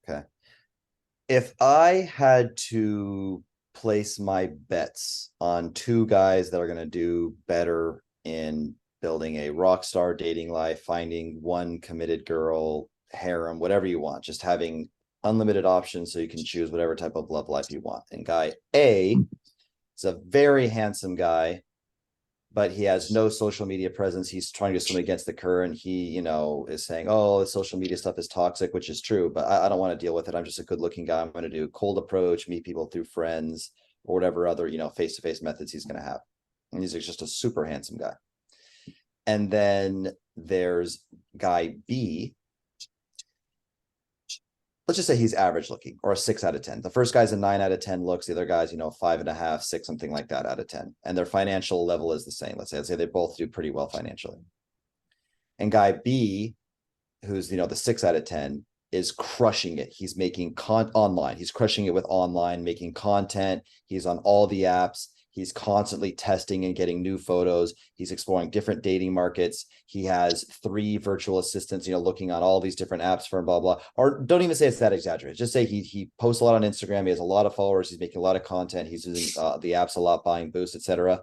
Okay. If I had to place my bets on 2 guys that are going to do better in building a rock star dating life, finding one committed girl, harem, whatever you want, just having unlimited options so you can choose whatever type of love life you want. And guy A is a very handsome guy, but he has no social media presence. He's trying to swim against the current. He, is saying, oh, the social media stuff is toxic, which is true, but I don't want to deal with it. I'm just a good looking guy. I'm going to do cold approach, meet people through friends or whatever other, face-to-face methods he's going to have. And he's just a super handsome guy. And then there's guy B, let's just say he's average looking, or a 6 out of 10. The first guy's a 9 out of 10 looks. The other guy's, 5.5, 6, something like that out of 10. And their financial level is the same. Let's say they both do pretty well financially. And guy B, who's, the 6 out of 10, is crushing it. He's making online. He's crushing it with online, making content. He's on all the apps. He's constantly testing and getting new photos. He's exploring different dating markets. He has 3 virtual assistants, looking on all these different apps for blah, blah. Or don't even say it's that exaggerated. Just say he posts a lot on Instagram. He has a lot of followers. He's making a lot of content. He's using the apps a lot, buying boosts, etc.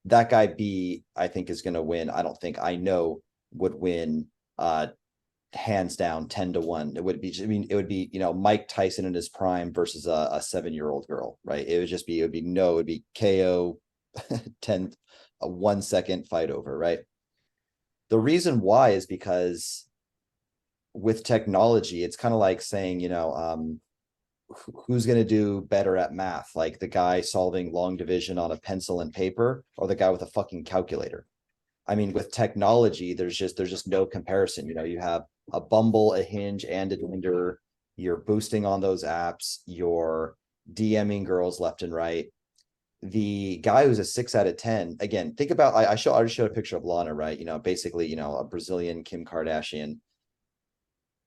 That guy B, I think, is going to win. I know would win hands down 10-1. It would be Mike Tyson in his prime versus a 7-year-old girl, right? It would be KO 10 a 1 second fight over, right? The reason why is because with technology, it's kind of like saying, who's going to do better at math, like the guy solving long division on a pencil and paper, or the guy with a fucking calculator. I mean, with technology, there's just no comparison. You have a Bumble, a Hinge, and a Tinder. You're boosting on those apps. You're DMing girls left and right. The guy who's a 6 out of 10, again, think about, I already showed a picture of Lana, right? Basically, a Brazilian Kim Kardashian.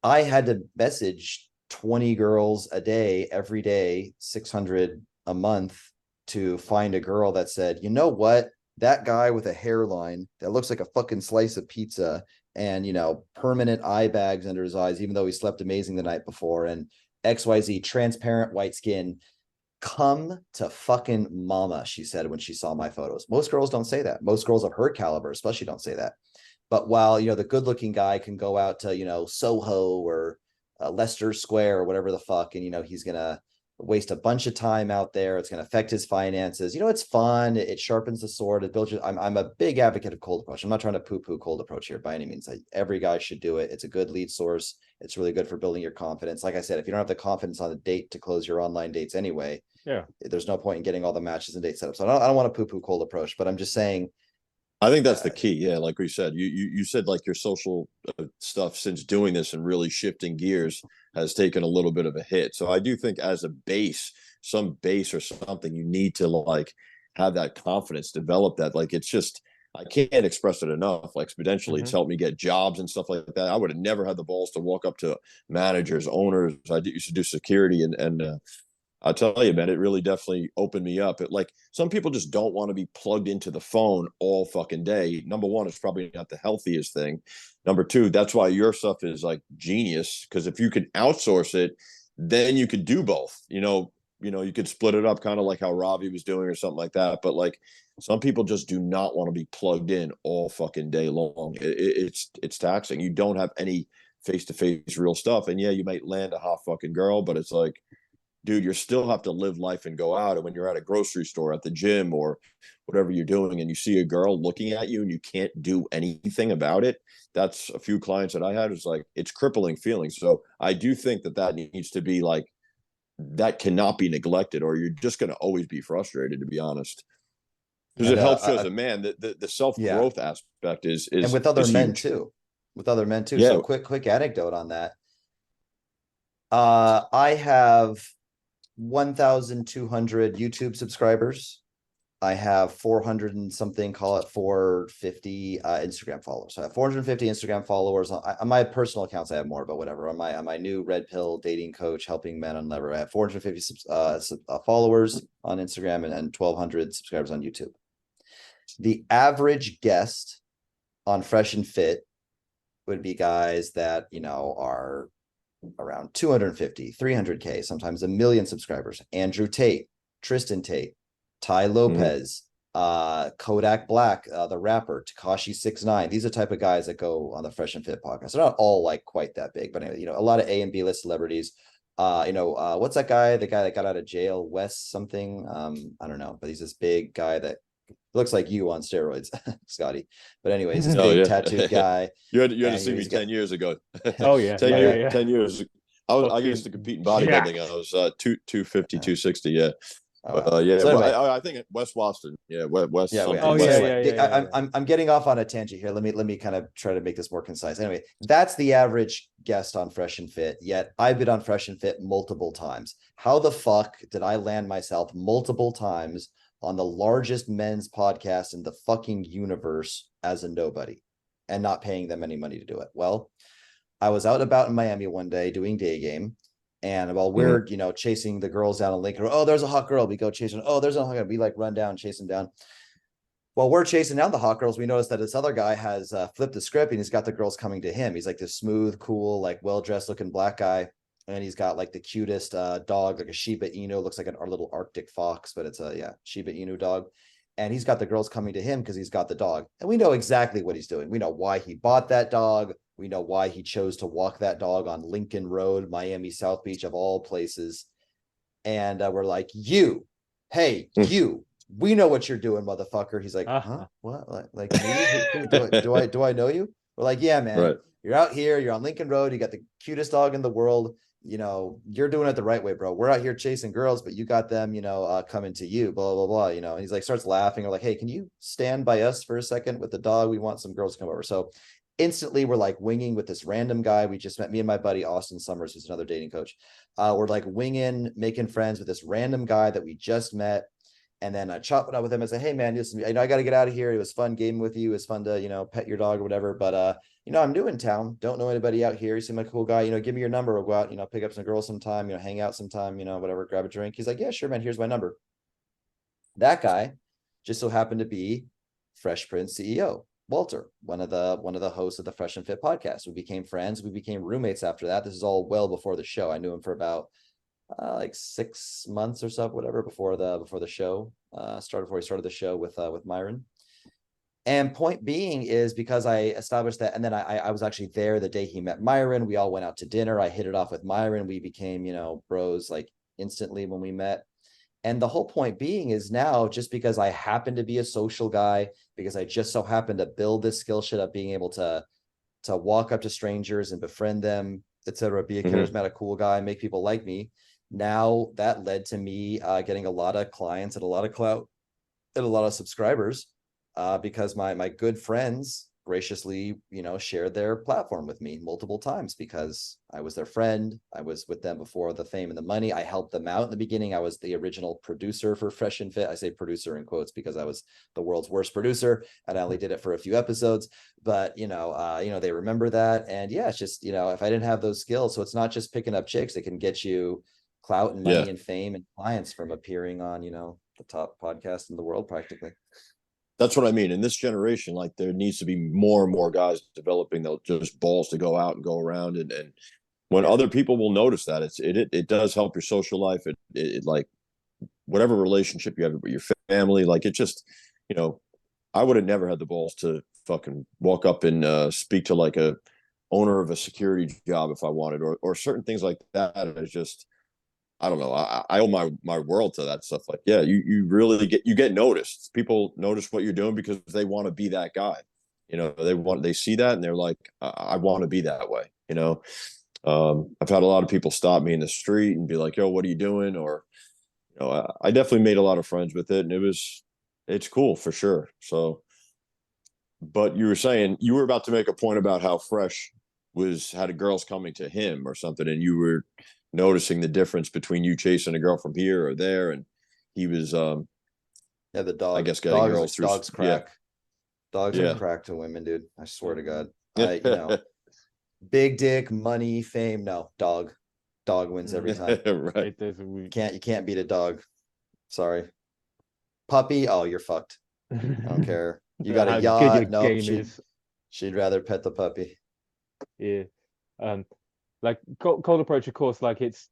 I had to message 20 girls a day, every day, 600 a month to find a girl that said, you know what? That guy with a hairline that looks like a fucking slice of pizza and, permanent eye bags under his eyes, even though he slept amazing the night before, and XYZ, transparent white skin, come to fucking mama, she said when she saw my photos. Most girls don't say that. Most girls of her caliber especially don't say that. But while, the good looking guy can go out to, Soho or Leicester Square or whatever the fuck, and, he's going to waste a bunch of time out there. It's going to affect his finances. It's fun. It sharpens the sword. It builds. I'm a big advocate of cold approach. I'm not trying to poo-poo cold approach here by any means. Every guy should do it. It's a good lead source. It's really good for building your confidence. Like I said, if you don't have the confidence on a date to close your online dates anyway, there's no point in getting all the matches and date setups. So I don't want to poo-poo cold approach, but I'm just saying, I think that's the key. Yeah, like we said, you said like your social stuff since doing this and really shifting gears has taken a little bit of a hit. So I do think as a base, some base or something, you need to like have that confidence, develop that. Like it's just, I can't express it enough. Like exponentially, it's helped me get jobs and stuff like that. I would have never had the balls to walk up to managers, owners. Used to do security and I'll tell you, man, it really definitely opened me up. Like some people just don't want to be plugged into the phone all fucking day. Number one, it's probably not the healthiest thing. Number two, that's why your stuff is like genius. Because if you could outsource it, then you could do both. You could split it up, kind of like how Ravi was doing or something like that. But like some people just do not want to be plugged in all fucking day long. It's taxing. You don't have any face-to-face real stuff. And yeah, you might land a hot fucking girl, but it's like, dude, you still have to live life and go out. And when you're at a grocery store, at the gym, or whatever you're doing, and you see a girl looking at you and you can't do anything about it, that's a few clients that I had. It's like, it's crippling feelings. So I do think that needs to be like, that cannot be neglected, or you're just going to always be frustrated, to be honest. Because it helps you as a man. The self-growth aspect is and with other men huge. too. With other men too. Yeah. So quick anecdote on that. I have 1,200 YouTube subscribers. I have 400 and something, call it 450 Instagram followers. So I have 450 Instagram followers. On my personal accounts, I have more, but whatever. On my new Red Pill dating coach, helping men unlever, I have 450 followers on Instagram and 1,200 subscribers on YouTube. The average guest on Fresh and Fit would be guys that, are around 250, 300K, sometimes 1 million subscribers. Andrew Tate, Tristan Tate, Ty Lopez, Kodak Black, the rapper, Tekashi 6ix9ine. These are the type of guys that go on the Fresh and Fit podcast. They're not all like quite that big, but anyway, a lot of A and B list celebrities. What's that guy? The guy that got out of jail, Wes something. I don't know, but he's this big guy that looks like you on steroids, Scotty. But anyways, this big tattooed guy. You had to see me 10 years ago. Oh yeah. 10 years. I used to compete in bodybuilding. I was 250, 260. Yeah. Oh, wow. Yeah. So anyway, I think West Boston. Yeah, West yeah, something. Oh so yeah, West. anyway, yeah, yeah, yeah, yeah. I'm getting off on a tangent here. Let me kind of try to make this more concise. Anyway, that's the average guest on Fresh and Fit. Yet I've been on Fresh and Fit multiple times. How the fuck did I land myself multiple times on the largest men's podcast in the fucking universe as a nobody and not paying them any money to do it? Well, I was out and about in Miami one day doing day game. And while we're, chasing the girls down in Lincoln, oh, there's a hot girl. We go chasing. Oh, there's a hot girl. We like run down, chase them down. While we're chasing down the hot girls, we notice that this other guy has flipped the script and he's got the girls coming to him. He's like this smooth, cool, like well-dressed looking black guy. And he's got like the cutest dog, like a Shiba Inu, looks like our little Arctic fox, but it's a Shiba Inu dog. And he's got the girls coming to him because he's got the dog. And we know exactly what he's doing. We know why he bought that dog. We know why he chose to walk that dog on Lincoln Road, Miami South Beach of all places. And we're like, hey, we know what you're doing, motherfucker. He's like, huh? What? Like me? Do I know you? We're like, yeah, man. Right. You're out here. You're on Lincoln Road. You got the cutest dog in the world. You're doing it the right way, bro. We're out here chasing girls, but you got them, coming to you, blah, blah, blah, and he's like, starts laughing. We're like, hey, can you stand by us for a second with the dog? We want some girls to come over. So instantly we're like winging with this random guy we just met, me and my buddy Austin Summers, who's another dating coach. We're like winging, making friends with this random guy that we just met. And then I chop it up with him and say, hey man, listen, I got to get out of here. It was fun gaming with you. It was fun to, pet your dog or whatever. But I'm new in town. Don't know anybody out here. You seem like a cool guy. Give me your number. We'll go out, pick up some girls sometime, hang out sometime, whatever, grab a drink. He's like, yeah, sure, man. Here's my number. That guy just so happened to be Fresh Prince CEO. Walter, one of the hosts of the Fresh and Fit podcast. We became friends. We became roommates after that. This is all well before the show. I knew him for about like 6 months or so, whatever, before the show started. Before he started the show with Myron. And point being is because I established that, and then I was actually there the day he met Myron. We all went out to dinner. I hit it off with Myron. We became bros like instantly when we met. And the whole point being is now, just because I happen to be a social guy, because I just so happen to build this skill set of being able to walk up to strangers and befriend them, etc., be a charismatic, cool guy, make people like me. Now that led to me getting a lot of clients and a lot of clout and a lot of subscribers because my good friends graciously, shared their platform with me multiple times because I was their friend. I was with them before the fame and the money. I helped them out in the beginning. I was the original producer for Fresh and Fit. I say producer in quotes because I was the world's worst producer and I only did it for a few episodes, but they remember that. And yeah, it's just, if I didn't have those skills, so it's not just picking up chicks, it can get you clout and money and fame and clients from appearing on, the top podcast in the world practically. That's what I mean. In this generation, like there needs to be more and more guys developing those just balls to go out and go around. And when other people will notice that, it does help your social life. It like whatever relationship you have with your family, like it just, I would have never had the balls to fucking walk up and speak to like a owner of a security job if I wanted, or certain things like that. It's just, I don't know. I owe my world to that stuff. Like, yeah, you really get noticed. People notice what you're doing because they want to be that guy. They see that and they're like, I want to be that way. I've had a lot of people stop me in the street and be like, yo, what are you doing? Or, I definitely made a lot of friends with it, and it's cool for sure. So, but you were saying you were about to make a point about how Fresh had girls coming to him or something, and you were noticing the difference between you chasing a girl from here or there, and he was the dog, I guess, getting girls through dogs crack. Dogs are crack to women, dude. I swear to God. Big dick, money, fame, no, dog wins every time. Right. You can't beat a dog. Sorry. Puppy, oh, you're fucked. I don't care. You got a yacht, no, she'd rather pet the puppy. Yeah. Like cold approach, of course, like it's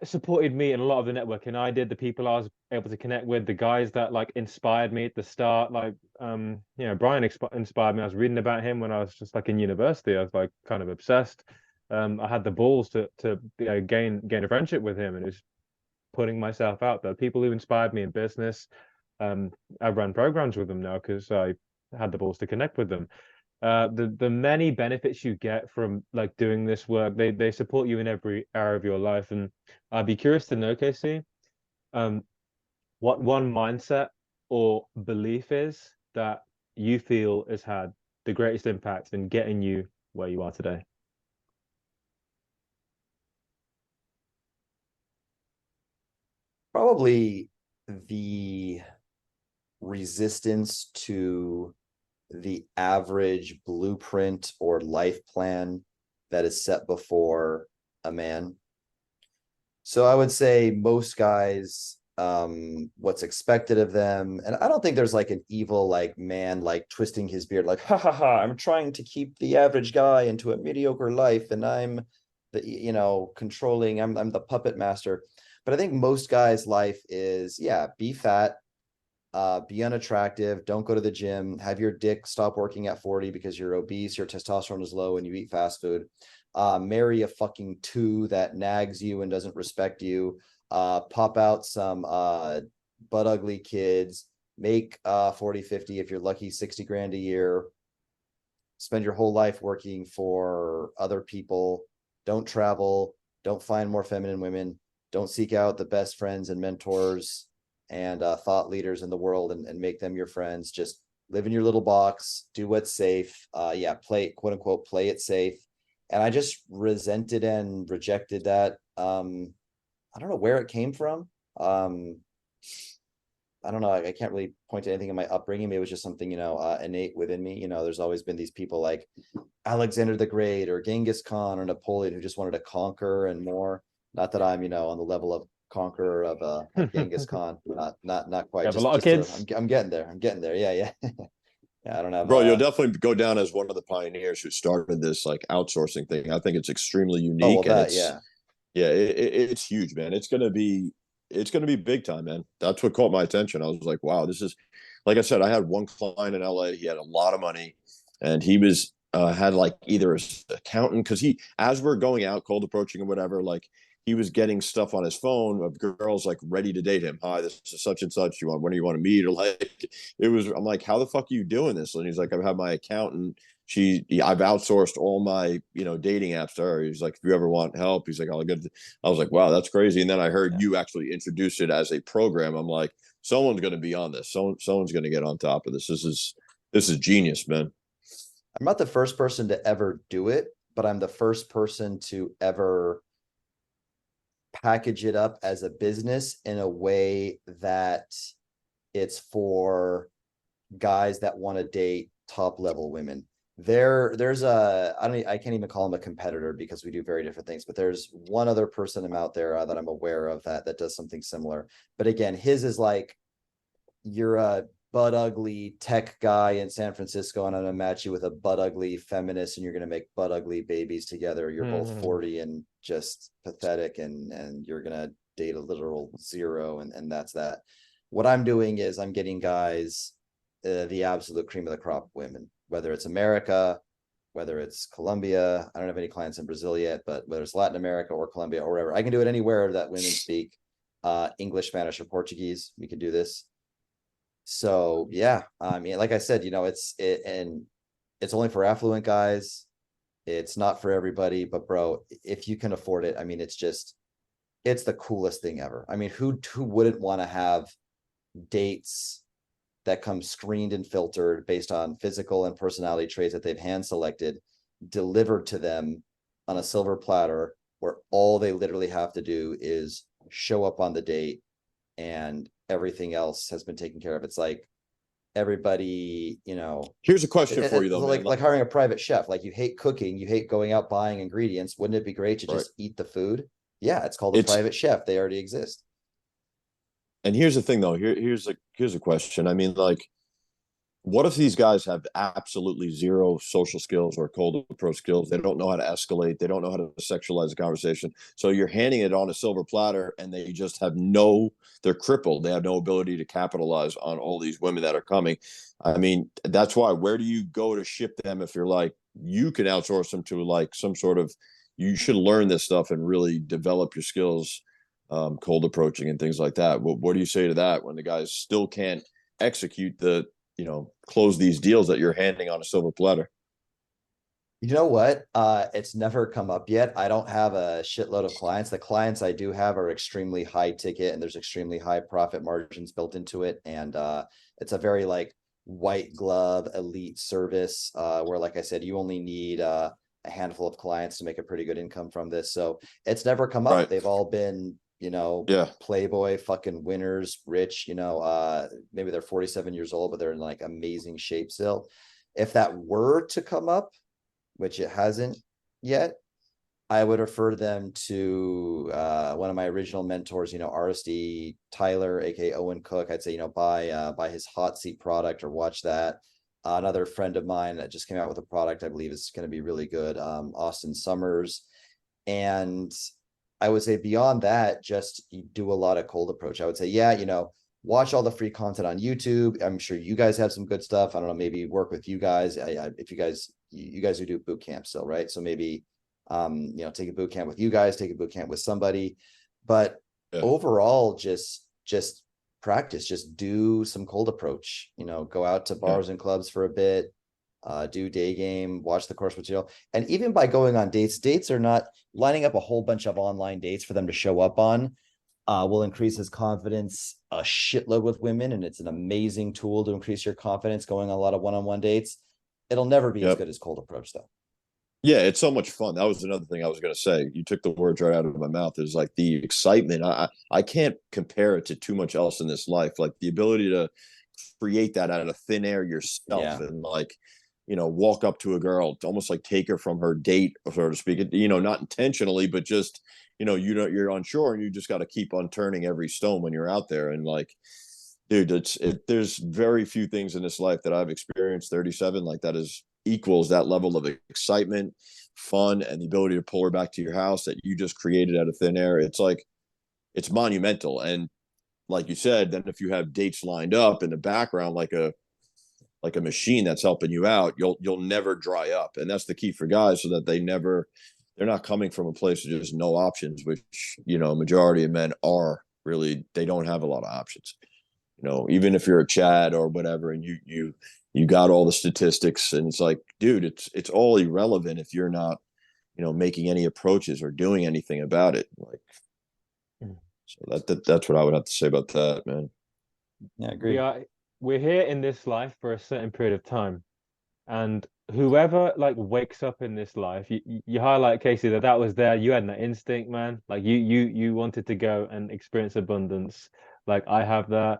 supported me in a lot of the networking I did, the people I was able to connect with, the guys that like inspired me at the start. Like Brian inspired me. I was reading about him when I was just like in university. I was like kind of obsessed. I had the balls to gain a friendship with him, and it was putting myself out there. People who inspired me in business, I run programs with them now because I had the balls to connect with them. The many benefits you get from like doing this work, they support you in every area of your life. And I'd be curious to know, Casey, what one mindset or belief is that you feel has had the greatest impact in getting you where you are today? Probably the resistance to the average blueprint or life plan that is set before a man. So I would say most guys, what's expected of them, and I don't think there's like an evil like man like twisting his beard like ha ha ha, I'm trying to keep the average guy into a mediocre life and I'm the controlling, I'm the puppet master. But I think most guys' life is, yeah, be fat, be unattractive, don't go to the gym, have your dick stop working at 40 because you're obese, your testosterone is low, and you eat fast food. Marry a fucking two that nags you and doesn't respect you. Pop out some butt ugly kids, make 40, 50, if you're lucky, 60 grand a year. Spend your whole life working for other people. Don't travel, don't find more feminine women, don't seek out the best friends and mentors and thought leaders in the world and make them your friends. Just live in your little box, do what's safe. Yeah, play, quote unquote, play it safe. And I just resented and rejected that. I don't know where it came from. I don't know. I can't really point to anything in my upbringing. Maybe it was just something, innate within me. There's always been these people like Alexander the Great or Genghis Khan or Napoleon who just wanted to conquer and more. Not that I'm, on the level of conqueror of Genghis Khan. Not quite. You have a lot of I'm kids. getting there. I'm getting there. Yeah, yeah. Yeah, I don't have Bro, you'll definitely go down as one of the pioneers who started this like outsourcing thing. I think it's extremely oh well unique, and that, it's yeah. yeah, it's huge, man. It's gonna be big time, man. That's what caught my attention. I was like, wow, this is, like I said, I had one client in LA. He had a lot of money, and he was had like either his accountant, because he, as we're going out cold approaching or whatever, like he was getting stuff on his phone of girls like ready to date him. Hi, this is such and such. When do you want to meet? Or like it was. I'm like, how the fuck are you doing this? And he's like, I have my accountant. I've outsourced all my dating apps to her. He's like, if you ever want help, he's like, I'll get. I was like, wow, that's crazy. And then I heard you actually introduce it as a program. I'm like, someone's going to be on this. Someone's going to get on top of this. This is genius, man. I'm not the first person to ever do it, but I'm the first person to ever package it up as a business in a way that it's for guys that want to date top level women. There's I can't even call him a competitor because we do very different things, but there's one other person I'm out there that I'm aware of that does something similar. But again, his is like, you're a butt ugly tech guy in San Francisco and I'm gonna match you with a butt ugly feminist and you're gonna make butt ugly babies together. You're both 40 and just pathetic and you're gonna date a literal zero and that's that. What I'm doing is I'm getting guys the absolute cream of the crop women, whether it's America, whether it's Colombia. I don't have any clients in Brazil yet, but whether it's Latin America or Colombia or wherever, I can do it anywhere that women speak English, Spanish, or Portuguese. We can do this. So yeah, I mean, like I said, and it's only for affluent guys. It's not for everybody, but bro, if you can afford it, I mean, it's the coolest thing ever. I mean, who wouldn't want to have dates that come screened and filtered based on physical and personality traits that they've hand selected, delivered to them on a silver platter, where all they literally have to do is show up on the date and everything else has been taken care of. It's like everybody, Here's a question for you though, like man. like hiring a private chef. Like, you hate cooking, you hate going out buying ingredients. Wouldn't it be great to Right. just eat the food? Yeah, it's called a It's private chef. They already exist. And here's the thing though. Here's a question. I mean, like, what if these guys have absolutely zero social skills or cold approach skills? They don't know how to escalate. They don't know how to sexualize the conversation. So you're handing it on a silver platter and they just have they're crippled. They have no ability to capitalize on all these women that are coming. I mean, that's why, where do you go to ship them if you're like, you can outsource them to like some sort of, you should learn this stuff and really develop your skills, cold approaching and things like that. What do you say to that when the guys still can't execute close these deals that you're handing on a silver platter? You know what? It's never come up yet. I don't have a shitload of clients. The clients I do have are extremely high ticket and there's extremely high profit margins built into it. And it's a very like white glove elite service where, like I said, you only need a handful of clients to make a pretty good income from this. So it's never come up. Right. They've all been, you know, Yeah. Playboy fucking winners, rich, you know, maybe they're 47 years old, but they're in like amazing shape still. If that were to come up, which it hasn't yet, I would refer them to one of my original mentors, you know, RSD Tyler, aka Owen Cook. I'd say, you know, buy his hot seat product or watch that. Another friend of mine that just came out with a product I believe is going to be really good, Austin Summers. And I would say beyond that, just you do a lot of cold approach. I would say, yeah, you know, watch all the free content on YouTube. I'm sure you guys have some good stuff. I don't know, maybe work with you guys. If you guys who do boot camp still, right? So maybe you know, take a boot camp with you guys, take a boot camp with somebody. But Yeah. overall, just practice, just do some cold approach, you know, go out to bars and clubs for a bit, do day game, watch the course material. And even by going on dates are not lining up a whole bunch of online dates for them to show up on. Will increase his confidence a shitload with women, and it's an amazing tool to increase your confidence going on a lot of one-on-one dates. It'll never be as good as cold approach though. Yeah, it's so much fun. That was another thing I was going to say. You took the words right out of my mouth. Is like the excitement. I can't compare it to too much else in this life. Like the ability to create that out of thin air yourself, and like, you know, walk up to a girl, almost like take her from her date, so to speak. You know, not intentionally, but just, you know, you're unsure, and you just got to keep on turning every stone when you're out there. And like, dude, there's very few things in this life that I've experienced. 37, like that is equals that level of excitement, fun, and the ability to pull her back to your house that you just created out of thin air. It's like, it's monumental. And like you said, then if you have dates lined up in the background, like a machine that's helping you out, you'll never dry up. And that's the key for guys, so that they're not coming from a place of just no options, which, you know, majority of men are really, they don't have a lot of options. You know, even if you're a Chad or whatever, and you got all the statistics, and it's like, dude, it's all irrelevant if you're not, you know, making any approaches or doing anything about it. Like, so that's what I would have to say about that, man. Yeah, I agree. We're here in this life for a certain period of time, and whoever like wakes up in this life, you highlight, Casey, that was there. You had that instinct, man. Like you wanted to go and experience abundance. Like I have that.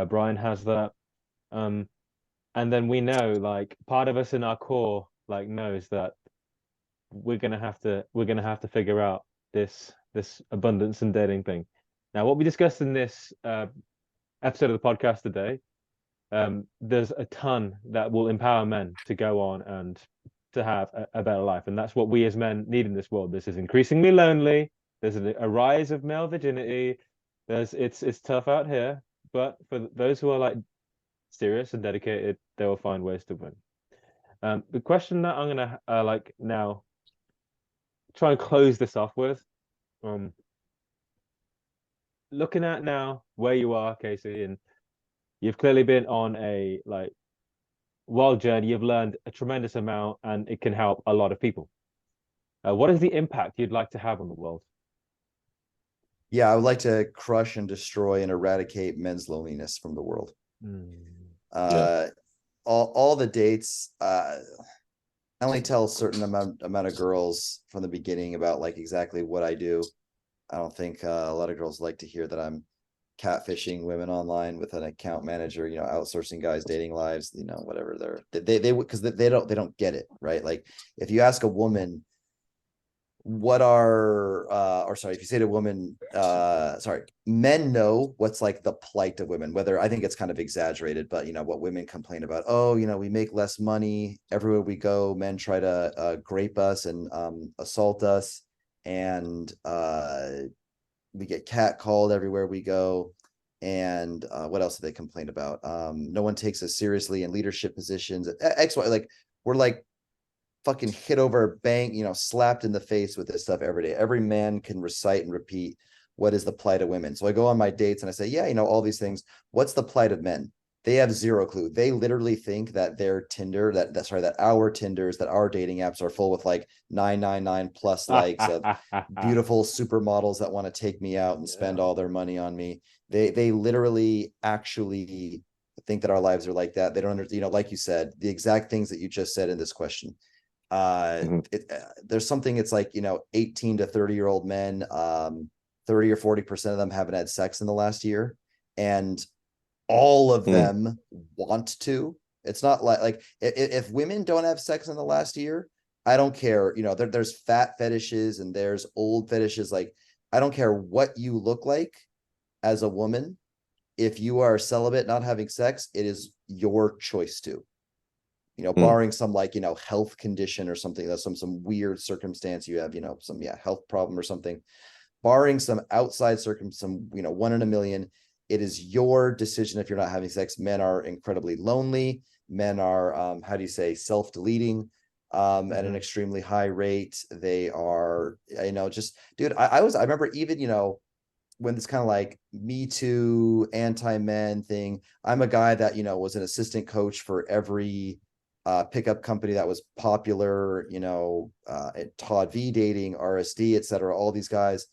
Brian has that. Um, and then we know, like part of us in our core, like knows that we're gonna have to figure out this abundance and dating thing. Now, what we discussed in this episode of the podcast today, there's a ton that will empower men to go on and to have a better life, and that's what we as men need in this world. This is increasingly lonely. There's a rise of male virginity. It's tough out here, but for those who are like serious and dedicated, they will find ways to win. The question that I'm gonna like now try and close this off with, um, looking at now where you are, Casey, and you've clearly been on a like wild journey. You've learned a tremendous amount, and it can help a lot of people. What is the impact you'd like to have on the world? Yeah, I would like to crush and destroy and eradicate men's loneliness from the world. Yeah. All the dates, I only tell a certain amount of girls from the beginning about like exactly what I do. I don't think a lot of girls like to hear that I'm catfishing women online with an account manager, you know, outsourcing guys' dating lives, you know, whatever they because they don't get it, right? Like if you ask a woman what are or sorry, if you say to a woman, sorry, men know what's like the plight of women, whether I think it's kind of exaggerated, but you know what women complain about, oh, you know, we make less money everywhere we go, men try to grape us and assault us, and we get catcalled everywhere we go. And what else do they complain about? No one takes us seriously in leadership positions. XY, like we're like fucking hit over, bang, you know, slapped in the face with this stuff every day. Every man can recite and repeat what is the plight of women. So I go on my dates and I say, yeah, you know, all these things. What's the plight of men? They have zero clue. They literally think that their Tinder, that our Tinders, that our dating apps are full with like 999 plus likes of beautiful supermodels that want to take me out and spend all their money on me. They literally actually think that our lives are like that. They don't understand, like you said, the exact things that you just said in this question. There's something, it's like, 18 to 30-year-old men, 30 or 40% of them haven't had sex in the last year. And all of them want to. It's not like if women don't have sex in the last year, I don't care. There's fat fetishes and there's old fetishes. Like, I don't care what you look like as a woman. If you are celibate, not having sex, it is your choice to. Barring some health condition or something, that's some weird circumstance you have, some health problem or something. Barring some outside some 1 in a million, it is your decision if you're not having sex. Men are incredibly lonely. Men are, self-deleting at an extremely high rate. They are, just, dude, I remember even, when this kind of like Me Too, anti-men thing, I'm a guy that, was an assistant coach for every pickup company that was popular, Todd V dating, RSD, etc. All these guys,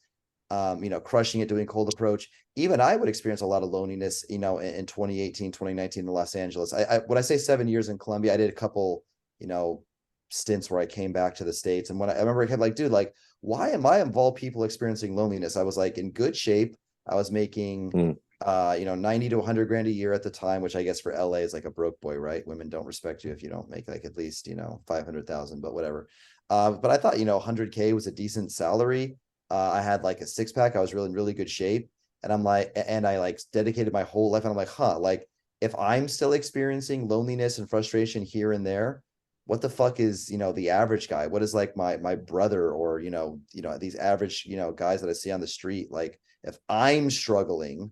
crushing it, doing cold approach. Even I would experience a lot of loneliness, in 2018, 2019 in Los Angeles. When I say 7 years in Colombia, I did a couple, stints where I came back to the States. And when I remember I kept like, dude, like, why am I of all people experiencing loneliness? I was like in good shape. I was making 90 to 100 grand a year at the time, which I guess for LA is like a broke boy, right? Women don't respect you if you don't make like at least 500,000, but whatever. But I thought 100K was a decent salary. I had like a six pack. I was really in really good shape, and I like dedicated my whole life. And I'm like, like, if I'm still experiencing loneliness and frustration here and there, what the fuck is the average guy? What is like my brother or these average guys that I see on the street? Like, if I'm struggling,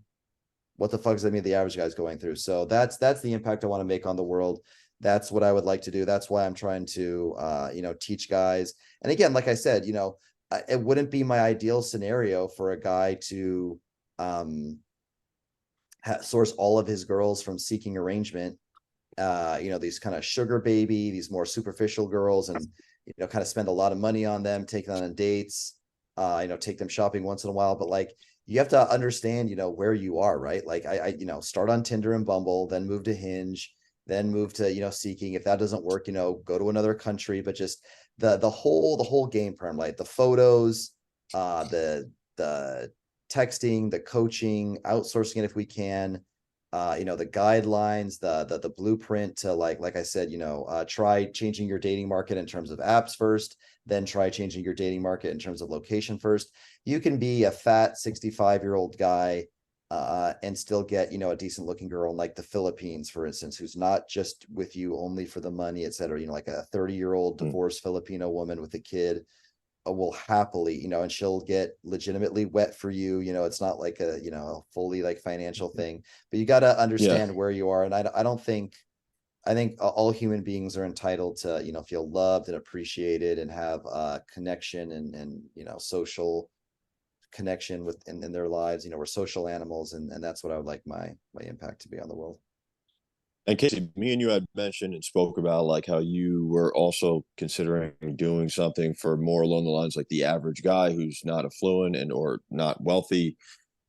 what the fuck does that mean the average guy's going through? So that's the impact I want to make on the world. That's what I would like to do. That's why I'm trying to teach guys. And again, like I said, it wouldn't be my ideal scenario for a guy to source all of his girls from seeking arrangement, these kind of sugar baby, these more superficial girls, and kind of spend a lot of money on them, take them on dates, take them shopping once in a while. But like, you have to understand where you are, right? Like I start on Tinder and Bumble, then move to Hinge, then move to Seeking. If that doesn't work, go to another country. But just the whole game plan, like the photos, the texting, the coaching, outsourcing it if we can, the guidelines, the blueprint to like I said, try changing your dating market in terms of apps first, then try changing your dating market in terms of location first. You can be a fat 65-year-old guy and still get a decent looking girl in like the Philippines, for instance, who's not just with you only for the money, etc. Like a 30-year-old divorced Filipino woman with a kid will happily, and she'll get legitimately wet for you. It's not like a fully like financial thing, but you got to understand where you are. And I think all human beings are entitled to feel loved and appreciated and have connection and social connection in their lives. We're social animals, and that's what I would like my impact to be on the world. And Casey, me and you had mentioned and spoke about like how you were also considering doing something for more along the lines like the average guy who's not affluent and or not wealthy,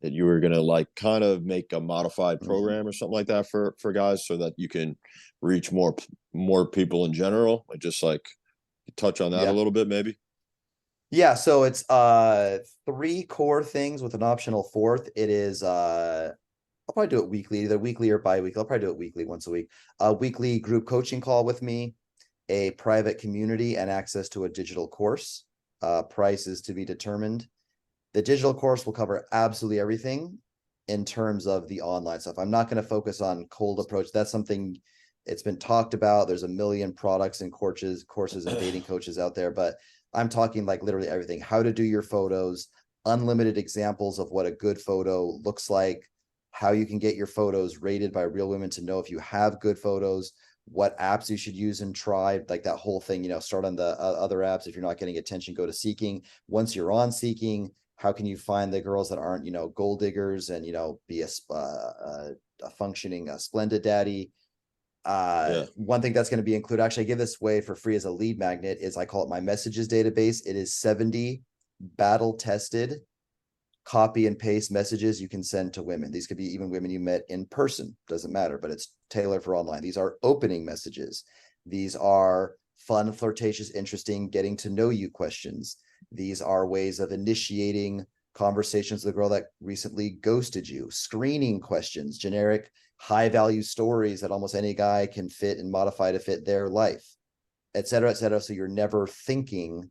that you were gonna like kind of make a modified program or something like that for guys so that you can reach more people in general. Like just like touch on that a little bit, maybe. Yeah, so it's 3 core things with an optional fourth. It is I'll probably do it weekly, either weekly or bi-weekly. I'll probably do it weekly, once a week. A weekly group coaching call with me, a private community, and access to a digital course. Price is to be determined. The digital course will cover absolutely everything in terms of the online stuff. I'm not going to focus on cold approach. That's something, it's been talked about. There's a million products and courses and dating coaches out there, but I'm talking like literally everything. How to do your photos, unlimited examples of what a good photo looks like, how you can get your photos rated by real women to know if you have good photos, what apps you should use and try, like that whole thing, start on the other apps. If you're not getting attention, go to Seeking. Once you're on Seeking, How can you find the girls that aren't, gold diggers and, be a functioning, splendid daddy? One thing that's going to be included, actually I give this away for free as a lead magnet, is I call it my messages database. It is 70 battle tested copy and paste messages you can send to women. These could be even women you met in person, doesn't matter, but it's tailored for online. These are opening messages. These are fun, flirtatious, interesting, getting to know you questions. These are ways of initiating conversations with a girl that recently ghosted you, screening questions, generic high value stories that almost any guy can fit and modify to fit their life, et cetera, et cetera. So you're never thinking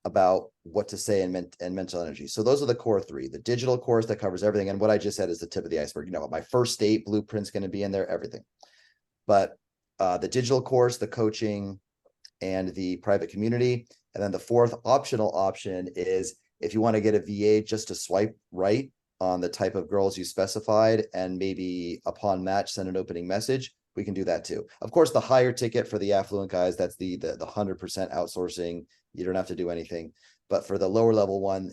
about what to say and mental energy. So those are the core three. The digital course that covers everything. And what I just said is the tip of the iceberg. My first date blueprint's going to be in there, everything. But the digital course, the coaching, and the private community. And then the fourth optional option is if you want to get a VA just to swipe right on the type of girls you specified and maybe upon match send an opening message, we can do that too. Of course, the higher ticket for the affluent guys, that's the 100% outsourcing. You don't have to do anything. But for the lower level one,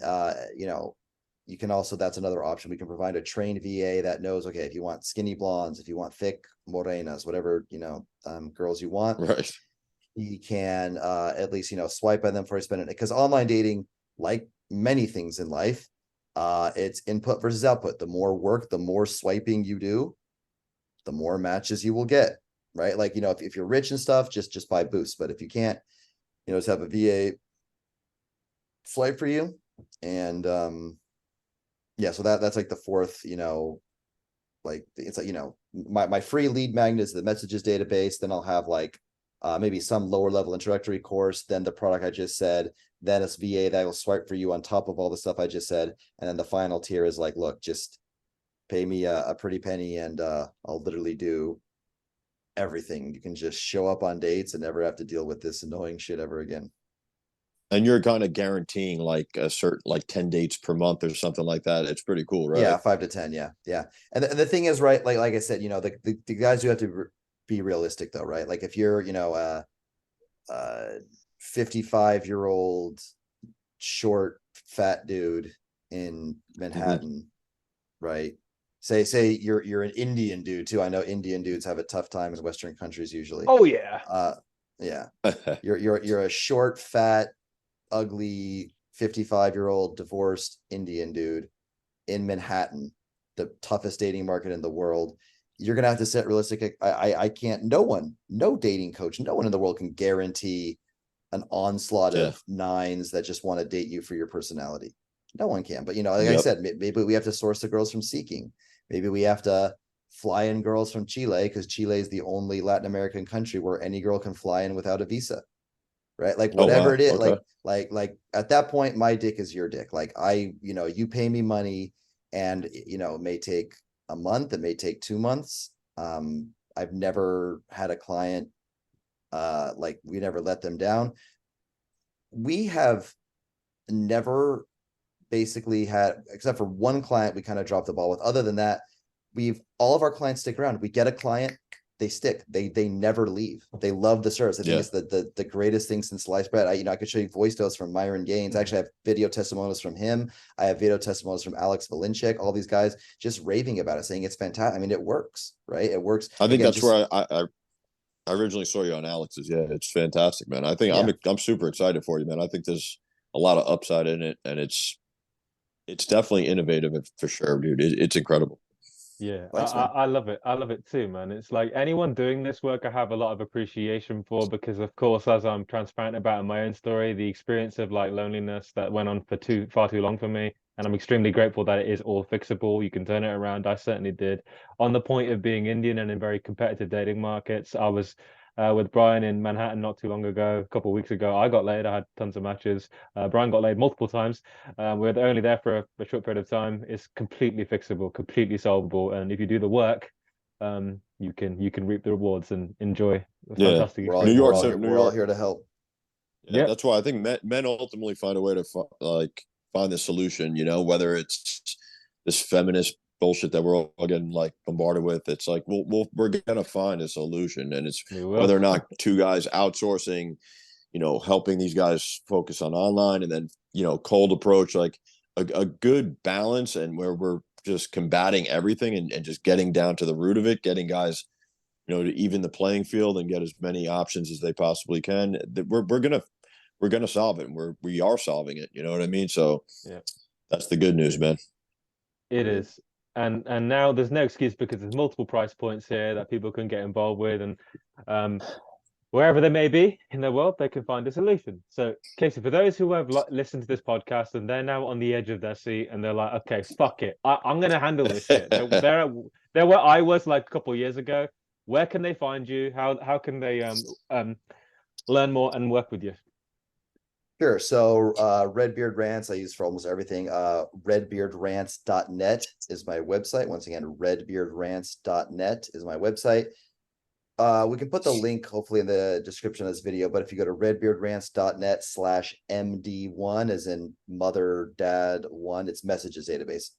you can also, that's another option. We can provide a trained VA that knows, okay, if you want skinny blondes, if you want thick morenas, whatever, girls you want, right? You can at least, swipe on them before you spend it. Because online dating, like many things in life, it's input versus output. The more work, the more swiping you do, the more matches you will get, right? Like, if you're rich and stuff, just buy boosts. But if you can't, just have a VA swipe for you. And so that's like the fourth, like it's like, my free lead magnet is the messages database. Then I'll have like maybe some lower level introductory course, then the product I just said, then it's VA that will swipe for you on top of all the stuff I just said. And then the final tier is like, look, just pay me a pretty penny and I'll literally do everything. You can just show up on dates and never have to deal with this annoying shit ever again. And you're kind of guaranteeing like a certain, like 10 dates per month or something like that. It's pretty cool, right? Yeah, 5 to 10. Yeah. And the thing is, right, like I said, the guys who have to be realistic though, right? Like if you're, a 55-year-old short fat dude in Manhattan, right? Say you're an Indian dude too. I know Indian dudes have a tough time in Western countries usually. Oh yeah. Yeah. You're a short, fat, ugly 55-year-old divorced Indian dude in Manhattan, the toughest dating market in the world. You're gonna have to set realistic. I can't. No dating coach, no one in the world can guarantee an onslaught of nines that just want to date you for your personality. No one can. But I said, maybe we have to source the girls from Seeking. Maybe we have to fly in girls from Chile because Chile is the only Latin American country where any girl can fly in without a visa. Right? Like whatever it is, okay. like at that point, my dick is your dick. Like you pay me money and it may take a month, it may take 2 months. I've never had a client like we never let them down. We have never basically had, except for one client we kind of dropped the ball with. Other than that, all of our clients stick around. We get a client, they stick. They never leave. They love the service. I think it's the greatest thing since sliced bread. I could show you voice notes from Myron Gaines. I actually have video testimonials from him. I have video testimonials from Alex Valinchik. All these guys just raving about it, saying it's fantastic. I mean, it works, right? It works. I think that's where I originally saw you on Alex's. Yeah, it's fantastic, man. I think I'm super excited for you, man. I think there's a lot of upside in it, and it's definitely innovative for sure, dude. It's incredible. Yeah, I love it. I love it too, man. It's like anyone doing this work, I have a lot of appreciation for because, of course, as I'm transparent about in my own story, the experience of like loneliness that went on for far too long for me. And I'm extremely grateful that it is all fixable. You can turn it around. I certainly did. On the point of being Indian and in very competitive dating markets, I was with Brian in Manhattan not too long ago, a couple of weeks ago. I got laid. I had tons of matches. Brian got laid multiple times. We're only there for a short period of time. It's completely fixable, completely solvable. And if you do the work, you can reap the rewards and enjoy a fantastic experience. New York, we're all here to help. Yeah, that's why I think men ultimately find a way to find the solution. Whether it's this feminist bullshit that we're all getting like bombarded with. It's like we're gonna find a solution, and it's whether or not two guys outsourcing, helping these guys focus on online, and then cold approach. Like a good balance, and where we're just combating everything and just getting down to the root of it, getting guys, to even the playing field and get as many options as they possibly can. That we're gonna solve it, and we are solving it. You know what I mean? So Yeah, that's the good news, man. it is. And now there's no excuse because there's multiple price points here that people can get involved with, and wherever they may be in the world, they can find a solution. So, Casey, for those who have listened to this podcast and they're now on the edge of their seat and they're like, okay, fuck it, I'm going to handle this shit. They're where I was like a couple of years ago. Where can they find you? How can they learn more and work with you? Sure. So Redbeard Rants I use for almost everything. Redbeardrans.net is my website. Once again, redbeardrans.net is my website. We can put the link hopefully in the description of this video, but if you go to redbeardrans.net/MD1, as in mother, dad, one, it's messages database,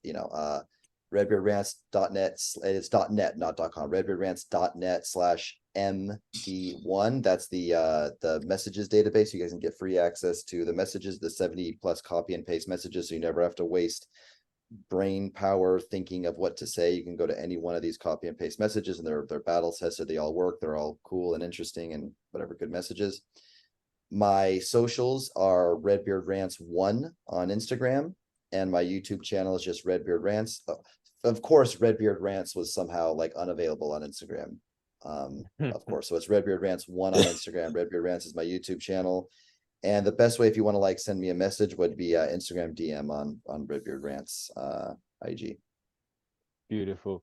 redbeardrans.net, it's .net, not .com, redbeardrans.net/MD1. That's the messages database. You guys can get free access to the messages, the 70 plus copy and paste messages, so you never have to waste brain power thinking of what to say. You can go to any one of these copy and paste messages, and they're battle tested. They all work. They're all cool and interesting and whatever, good messages. My socials are Redbeard Rants 1 on Instagram, and my YouTube channel is just Redbeard Rants. Of course, Redbeard Rants was somehow like unavailable on Instagram. Of course, so it's Redbeard Rants 1 on Instagram. Redbeard Rants is my YouTube channel. And the best way, if you want to like send me a message, would be Instagram DM on Redbeard Rants IG. Beautiful.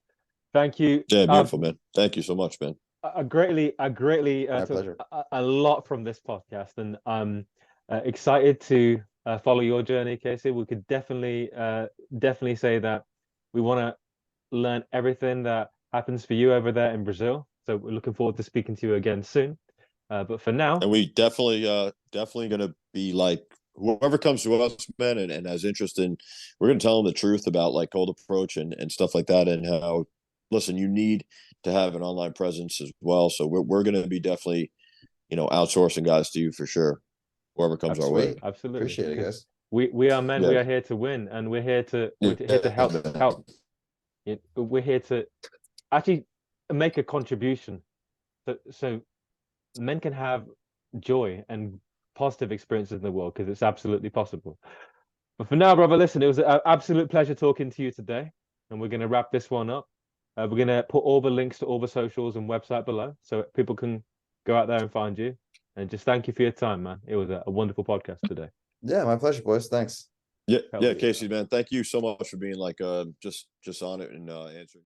Thank you. Yeah, beautiful, man. Thank you so much, man. I greatly My pleasure. a lot from this podcast, and I'm excited to follow your journey, Casey. We could definitely say that we want to learn everything that happens for you over there in Brazil. So we're looking forward to speaking to you again soon. But for now, and we definitely gonna be like, whoever comes to us, man, and has interest in, we're gonna tell them the truth about like cold approach and stuff like that, and how, listen, you need to have an online presence as well. So we're gonna be definitely, outsourcing guys to you for sure. Whoever comes our way. Absolutely. Appreciate it, guys. We are men. Yeah. We are here to win, and we're here to help. We're here to actually make a contribution. So men can have joy and positive experiences in the world, because it's absolutely possible. But for now, brother, listen, it was an absolute pleasure talking to you today, and we're going to wrap this one up. We're going to put all the links to all the socials and website below, so people can go out there and find you. And just thank you for your time, man. It was a wonderful podcast today. Yeah, my pleasure, boys. Thanks. Yeah, Casey, man. Thank you so much for being like just on it and answering.